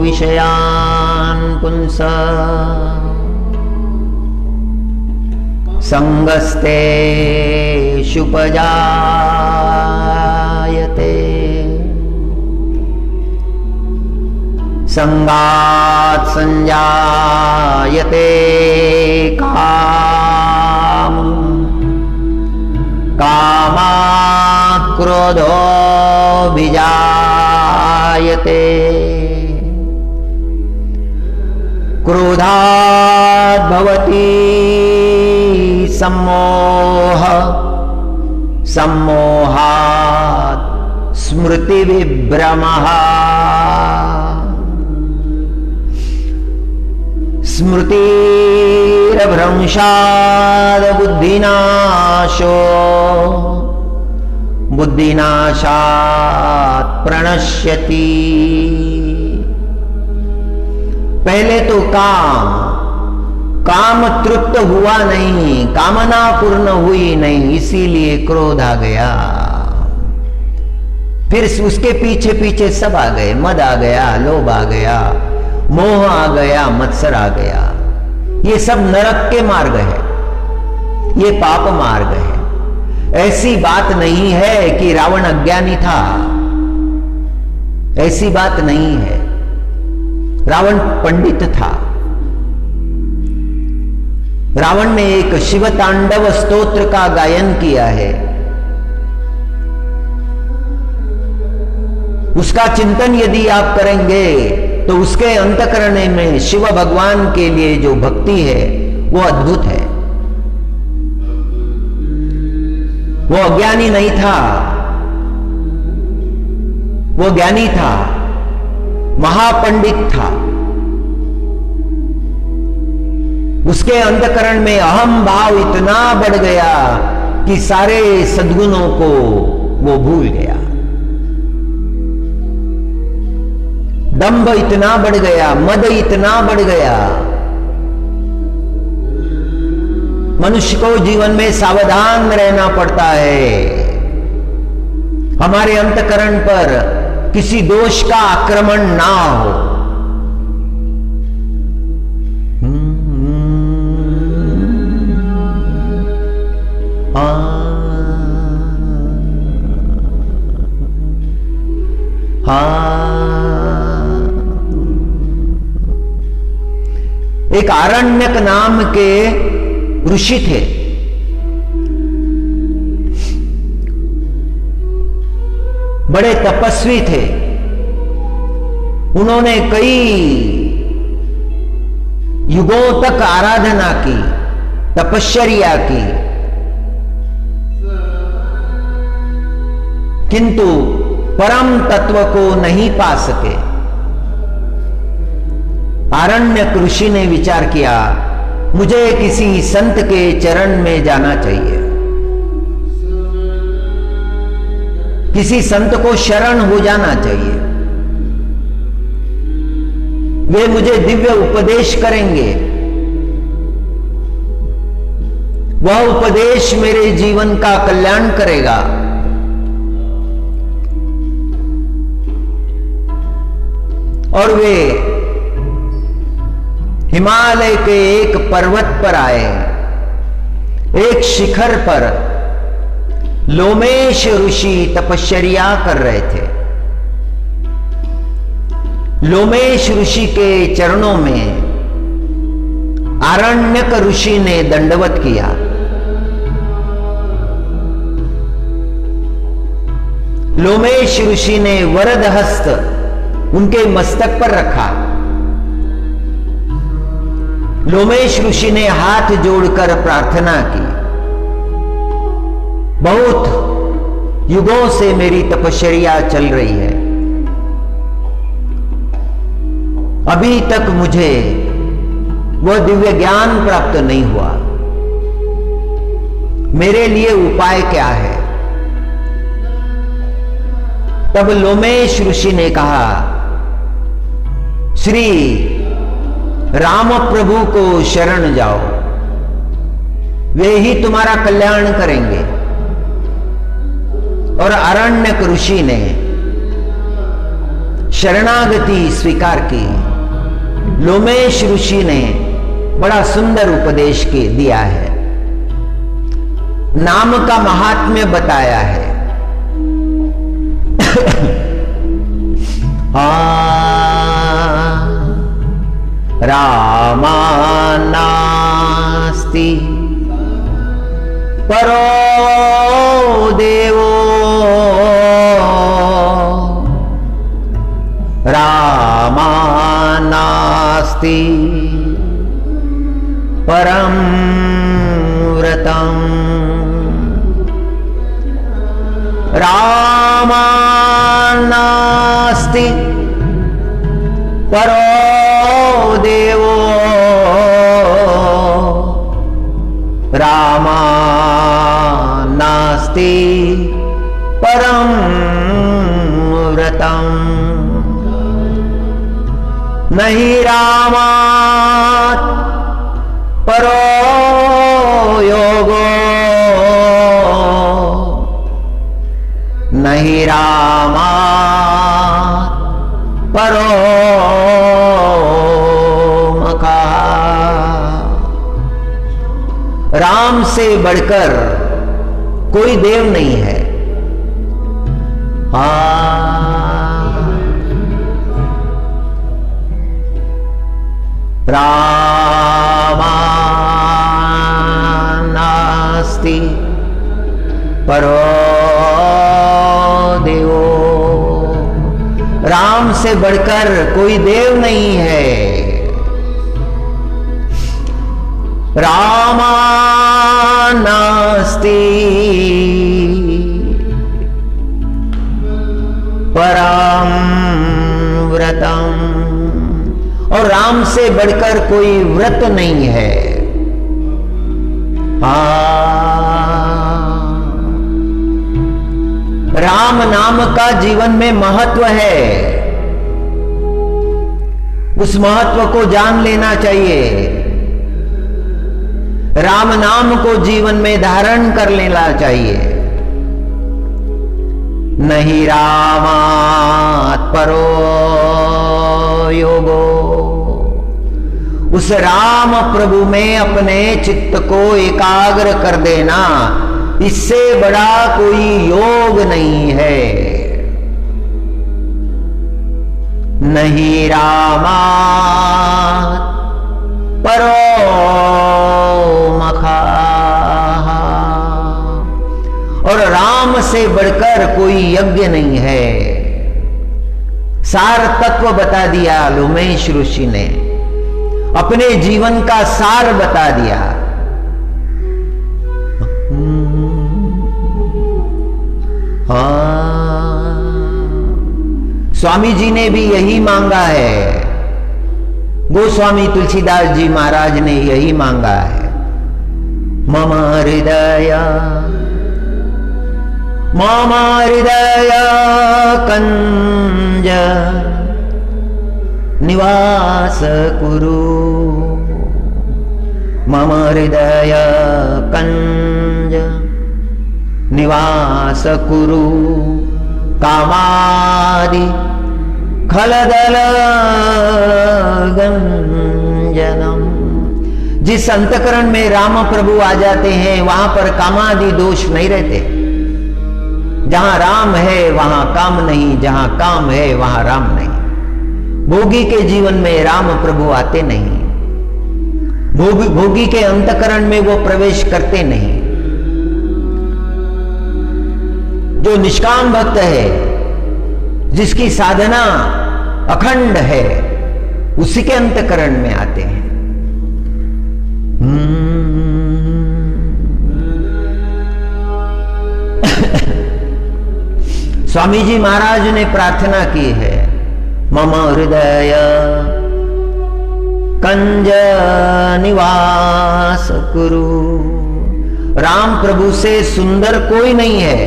विषयान् पुंस संगस्तेषुपजायते संगात् संजायते काम कामात् क्रोधोऽभिजायते क्रोधात् भवति सम्मोह सम्मोहात् स्मृतिविभ्रमः स्मृतिरभ्रंशात् बुद्धिनाशो बुद्धिनाशात् प्रणश्यति। पहले तो काम तृप्त हुआ नहीं, कामना पूर्ण हुई नहीं, इसीलिए क्रोध आ गया। फिर उसके पीछे पीछे सब आ गए, मद आ गया, लोभ आ गया, मोह आ गया, मत्सर आ गया। ये सब नरक के मार्ग है, ये पाप मार्ग है। ऐसी बात नहीं है कि रावण अज्ञानी था, ऐसी बात नहीं है। रावण पंडित था। रावण ने एक शिव तांडव स्तोत्र का गायन किया है। उसका चिंतन यदि आप करेंगे तो उसके अंतःकरण में शिव भगवान के लिए जो भक्ति है वो अद्भुत है। वो अज्ञानी नहीं था, वो ज्ञानी था, महापंडित था। उसके अंतःकरण में अहम भाव इतना बढ़ गया कि सारे सद्गुणों को वो भूल गया। दंभ इतना बढ़ गया, मद इतना बढ़ गया। मनुष्य को जीवन में सावधान रहना पड़ता है, हमारे अंतःकरण पर किसी दोष का आक्रमण ना हो। एक आरण्यक नाम के ऋषि थे। बड़े तपस्वी थे। उन्होंने कई युगों तक आराधना की, तपश्चर्या की, किंतु परम तत्व को नहीं पा सके। आरण्यक ऋषि ने विचार किया, मुझे किसी संत के चरण में जाना चाहिए, किसी संत को शरण हो जाना चाहिए। वे मुझे दिव्य उपदेश करेंगे, वह उपदेश मेरे जीवन का कल्याण करेगा। और वे हिमालय के एक पर्वत पर आए। एक शिखर पर लोमेश ऋषि तपश्चर्या कर रहे थे। लोमेश ऋषि के चरणों में आरण्यक ऋषि ने दंडवत किया। लोमेश ऋषि ने वरद हस्त उनके मस्तक पर रखा। लोमेश ऋषि ने हाथ जोड़कर प्रार्थना की, बहुत युगों से मेरी तपश्चर्या चल रही है, अभी तक मुझे वह दिव्य ज्ञान प्राप्त नहीं हुआ, मेरे लिए उपाय क्या है? तब लोमेश ऋषि ने कहा, श्री राम प्रभु को शरण जाओ, वे ही तुम्हारा कल्याण करेंगे। और आरण्यक ऋषि ने शरणागति स्वीकार की। लोमेश ऋषि ने बड़ा सुंदर उपदेश के दिया है, नाम का महात्म्य बताया है। रामा नास्ति परो देवो, रामा नास्ति परम व्रतम, रामा नास्ति परो देवो, रामा नास्ति परम व्रतम, नहीं रामात् परो योगो, नहीं रामात् परो मखा। राम से बढ़कर कोई देव नहीं है। रामा नास्ति परो देवो, राम से बढ़कर कोई देव नहीं है। रामा नास्ति परम व्रतम, और राम से बढ़कर कोई व्रत नहीं है। राम नाम का जीवन में महत्व है, उस महत्व को जान लेना चाहिए। राम नाम को जीवन में धारण कर लेना चाहिए। नहीं रामात् परो योगो, उस राम प्रभु में अपने चित्त को एकाग्र कर देना, इससे बड़ा कोई योग नहीं है। नहीं रामात् परो मखा, और राम से बढ़कर कोई यज्ञ नहीं है। सार तत्व बता दिया लोमेश ऋषि ने, अपने जीवन का सार बता दिया। स्वामी जी ने भी यही मांगा है, गोस्वामी तुलसीदास जी महाराज ने यही मांगा है। मम हृदय कंज निवास कुरु, मम हृदय कंज निवास कुरु कामादि खलदल गंजनम। जिस अंतकरण में राम प्रभु आ जाते हैं वहां पर कामादि दोष नहीं रहते। जहां राम है वहां काम नहीं, जहां काम है वहां राम नहीं। भोगी के जीवन में राम प्रभु आते नहीं, भोगी के अंतकरण में वो प्रवेश करते नहीं। जो निष्काम भक्त है, जिसकी साधना अखंड है, उसी के अंतकरण में आते हैं। स्वामी जी महाराज ने प्रार्थना की है, मम हृदय कंज निवास कुरु। राम प्रभु से सुंदर कोई नहीं है,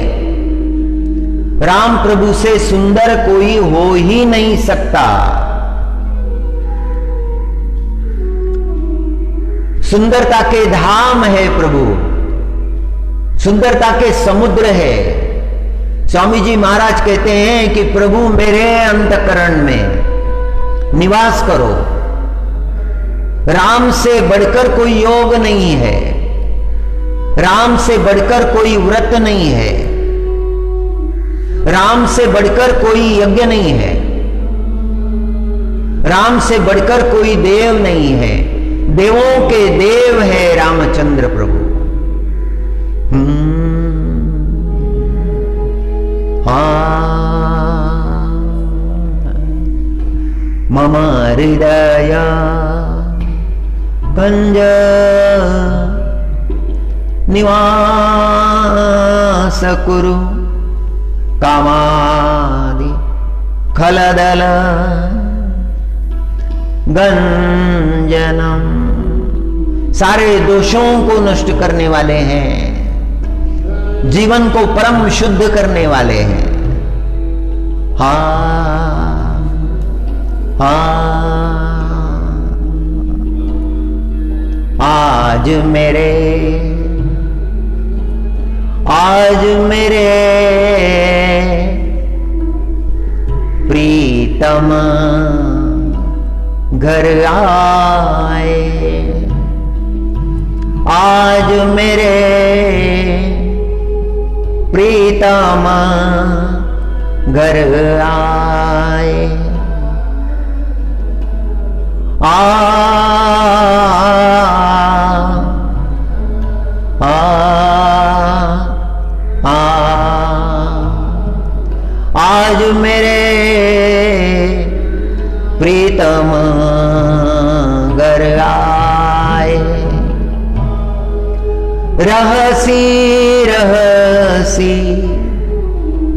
राम प्रभु से सुंदर कोई हो ही नहीं सकता। सुंदरता के धाम है प्रभु, सुंदरता के समुद्र है। स्वामी जी महाराज कहते हैं कि प्रभु मेरे अंतकरण में निवास करो। राम से बढ़कर कोई योग नहीं है, राम से बढ़कर कोई व्रत नहीं है, राम से बढ़कर कोई यज्ञ नहीं है, राम से बढ़कर कोई देव नहीं है। देवों के देव है रामचंद्र प्रभु। मम हृदय कंज निवास कुरु कामादि खलदल गंजनम। सारे दोषों को नष्ट करने वाले हैं, जीवन को परम शुद्ध करने वाले हैं। आज मेरे प्रीतम घर आए, आज मेरे प्रीतम घर आए। आज मेरे प्रीतम घर आए। रहसी रहसी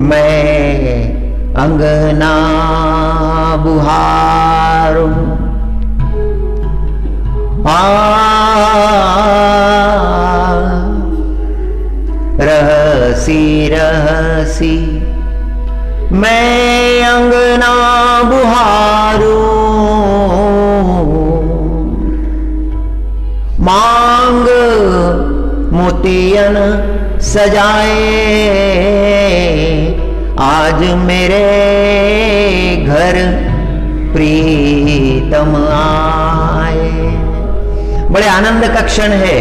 मैं अंगना बुहारूं, रहसी रहसी मैं अंगना बुहारूं। मांग मोतियन सजाए, आज मेरे घर प्रीतम आए। बड़े आनंद का क्षण है।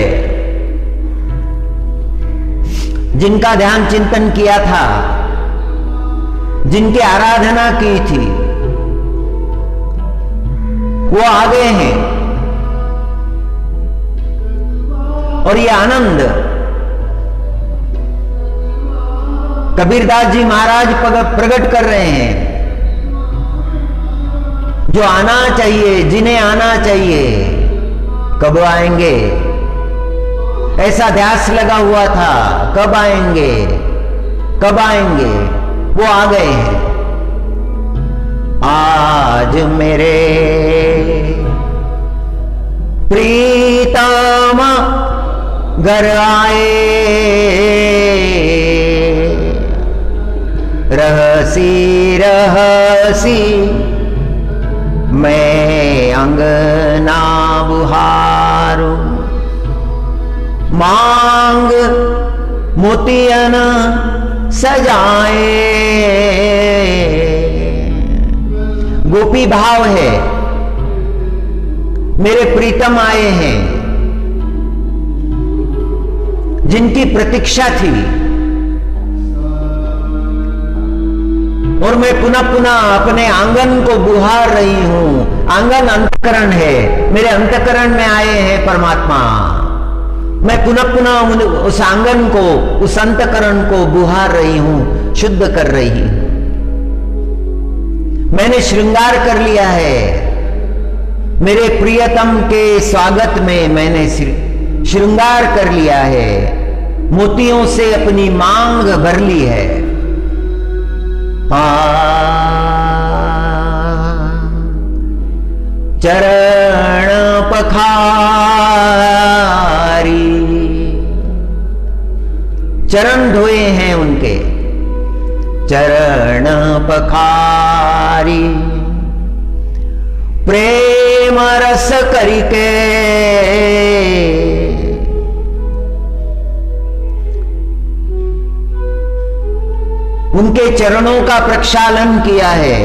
जिनका ध्यान चिंतन किया था, जिनकी आराधना की थी, वो आ गए हैं। और ये आनंद कबीरदास जी महाराज प्रकट कर रहे हैं। जो आना चाहिए, जिन्हें आना चाहिए, कब आएंगे? ऐसा ध्यास लगा हुआ था, कब आएंगे, कब आएंगे? वो आ गए हैं। आज मेरे प्रीतम घर आए, रहसी रहसी मैं अंगना बुहारूं। मांग मोतियन सजाए। गोपी भाव है, मेरे प्रीतम आए हैं, जिनकी प्रतीक्षा थी, और मैं पुनः पुनः अपने आंगन को बुहार रही हूं। आंगन अंतकरण है, मेरे अंतकरण में आए हैं परमात्मा। मैं पुनः पुनः उस आंगन को, उस अंतकरण को बुहार रही हूं, शुद्ध कर रही हूं। मैंने श्रृंगार कर लिया है, मेरे प्रियतम के स्वागत में मैंने श्रृंगार कर लिया है, मोतियों से अपनी मांग भर ली है। चरण पखारी, चरण धोए हैं उनके, चरण पखारी, प्रेम रस करके उनके चरणों का प्रक्षालन किया है।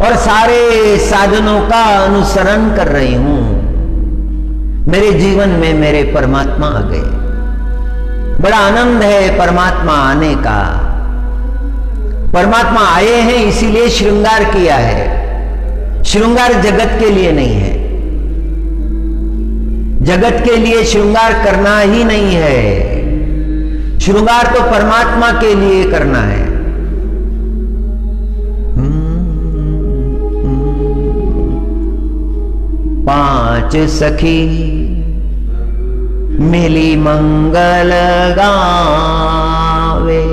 और सारे साधनों का अनुसरण कर रही हूं। मेरे जीवन में मेरे परमात्मा आ गए। बड़ा आनंद है परमात्मा आने का। परमात्मा आए हैं इसीलिए श्रृंगार किया है। श्रृंगार जगत के लिए नहीं है, जगत के लिए श्रृंगार करना ही नहीं है। श्रृंगार तो परमात्मा के लिए करना है। पांच सखी मिली मंगल गावे,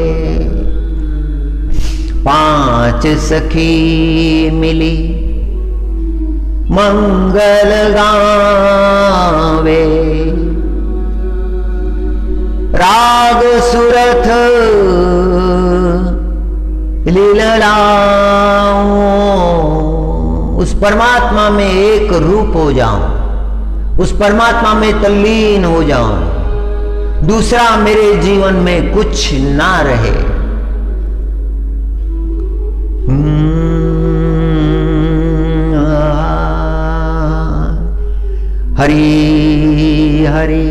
पांच सखी मिली मंगल गावे। राग सुरथ लीलाओं, उस परमात्मा में एक रूप हो जाऊं, उस परमात्मा में तल्लीन हो जाऊं, दूसरा मेरे जीवन में कुछ ना रहे। हरि हरि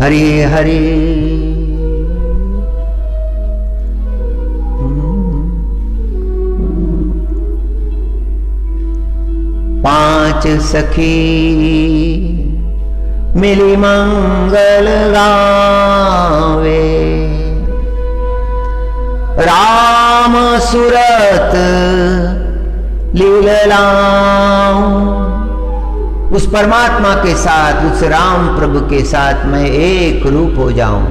हरि हरि, पांच सखी मिली मंगल गावे। राम सुरत लीलाओं, उस परमात्मा के साथ, उस राम प्रभु के साथ मैं एक रूप हो जाऊं।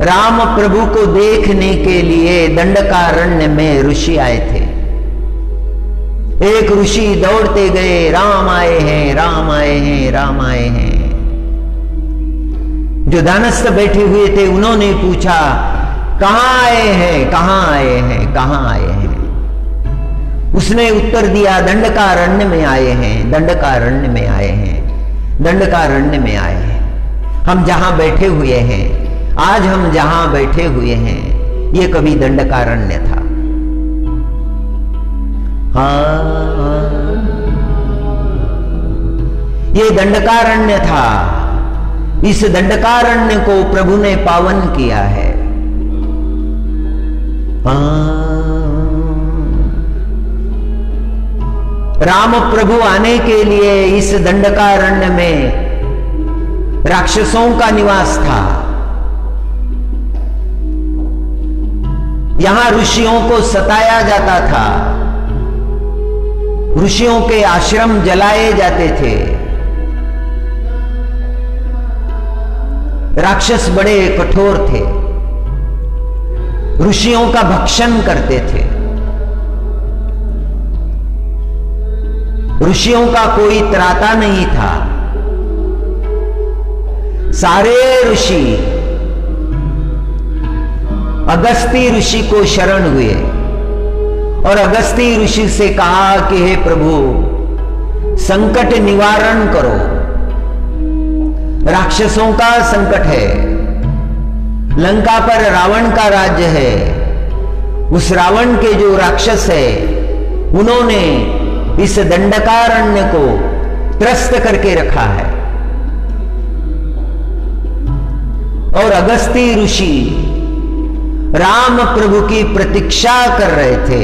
राम प्रभु को देखने के लिए दंडकारण्य में ऋषि आए थे। एक ऋषि दौड़ते गए, राम आए हैं, राम आए हैं, राम आए हैं। जो दानस्थ बैठे हुए थे उन्होंने पूछा, कहां आए हैं, कहां आए हैं, कहां आए हैं? उसने उत्तर दिया, दंडकारण्य में आए हैं, दंडकारण्य में आए हैं, दंडकारण्य में आए हैं। हम जहां बैठे हुए हैं, आज हम जहां बैठे हुए हैं, ये कभी दंडकारण्य था। ये दंडकारण्य था। इस दंडकारण्य को प्रभु ने पावन किया है। राम प्रभु आने के लिए इस दंडकारण्य में राक्षसों का निवास था। यहां ऋषियों को सताया जाता था, ऋषियों के आश्रम जलाए जाते थे। राक्षस बड़े कठोर थे, ऋषियों का भक्षण करते थे। ऋषियों का कोई त्राता नहीं था। सारे ऋषि अगस्ती ऋषि को शरण हुए और अगस्ती ऋषि से कहा कि हे प्रभु, संकट निवारण करो। राक्षसों का संकट है, लंका पर रावण का राज्य है। उस रावण के जो राक्षस है, उन्होंने इस दंडकारण्य को त्रस्त करके रखा है। और अगस्ती ऋषि राम प्रभु की प्रतीक्षा कर रहे थे,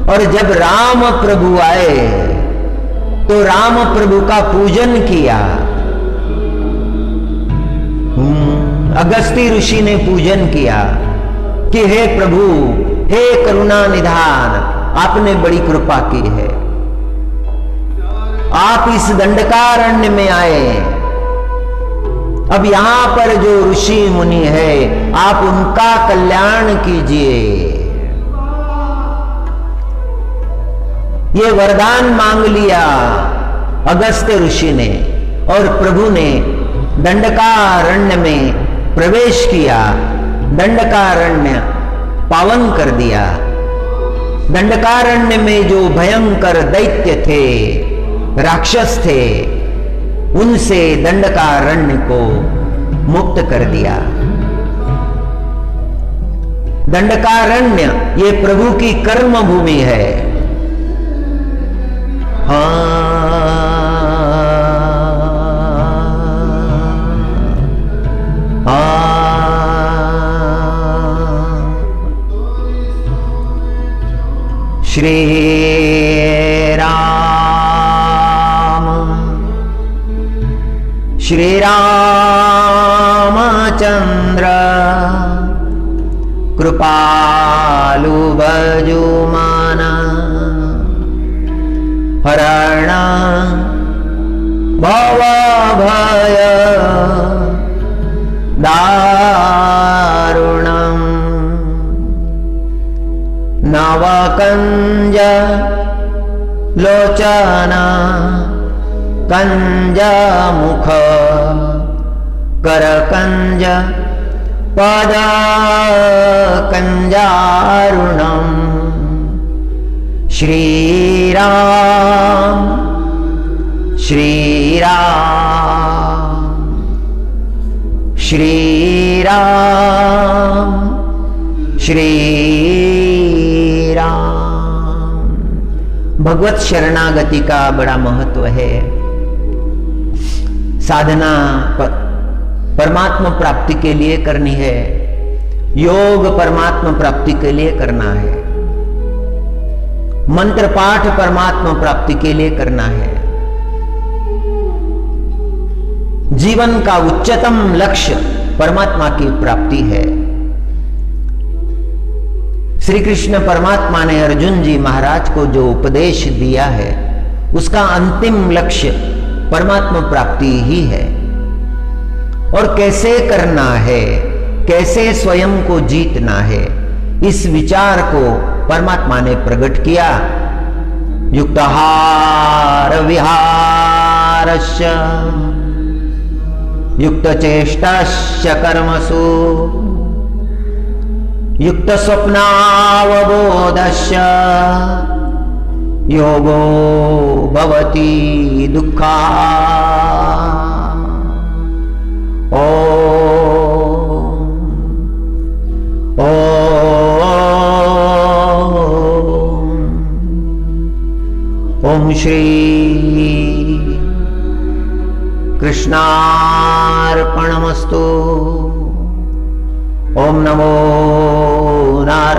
और जब राम प्रभु आए तो राम प्रभु का पूजन किया। अगस्ती ऋषि ने पूजन किया कि हे प्रभु, हे करुणा निधान, आपने बड़ी कृपा की है। आप इस दंडकारण्य में आए, अब यहां पर जो ऋषि मुनि है, आप उनका कल्याण कीजिए। ये वरदान मांग लिया अगस्त्य ऋषि ने, और प्रभु ने दंडकारण्य में प्रवेश किया। दंडकारण्य पावन कर दिया। दंडकारण्य में जो भयंकर दैत्य थे, राक्षस थे, उनसे दंडकारण्य को मुक्त कर दिया। दंडकारण्य ये प्रभु की कर्म भूमि है। श्री रामचंद्र कृपालु भजुमान हरण भव भय दारुणम् नवकंज लोचन कंज मुख करकंज पद कंजारुणम् श्रीराम श्रीराम श्रीराम श्रीराम। भगवत शरणागति का बड़ा महत्व है। साधना परमात्मा प्राप्ति के लिए करनी है, योग परमात्मा प्राप्ति के लिए करना है, मंत्र पाठ परमात्मा प्राप्ति के लिए करना है। जीवन का उच्चतम लक्ष्य परमात्मा की प्राप्ति है। श्री कृष्ण परमात्मा ने अर्जुन जी महाराज को जो उपदेश दिया है, उसका अंतिम लक्ष्य परमात्मा प्राप्ति ही है। और कैसे करना है, कैसे स्वयं को जीतना है, इस विचार को परमात्मा ने प्रकट किया। युक्तहार विहारस्य युक्तचेष्टस्य कर्मसु युक्त स्वप्नावबोधस्य योगो भवति दुःखा। ओम श्री कृष्णार्पणमस्तु। ओम नमो नारायणाय।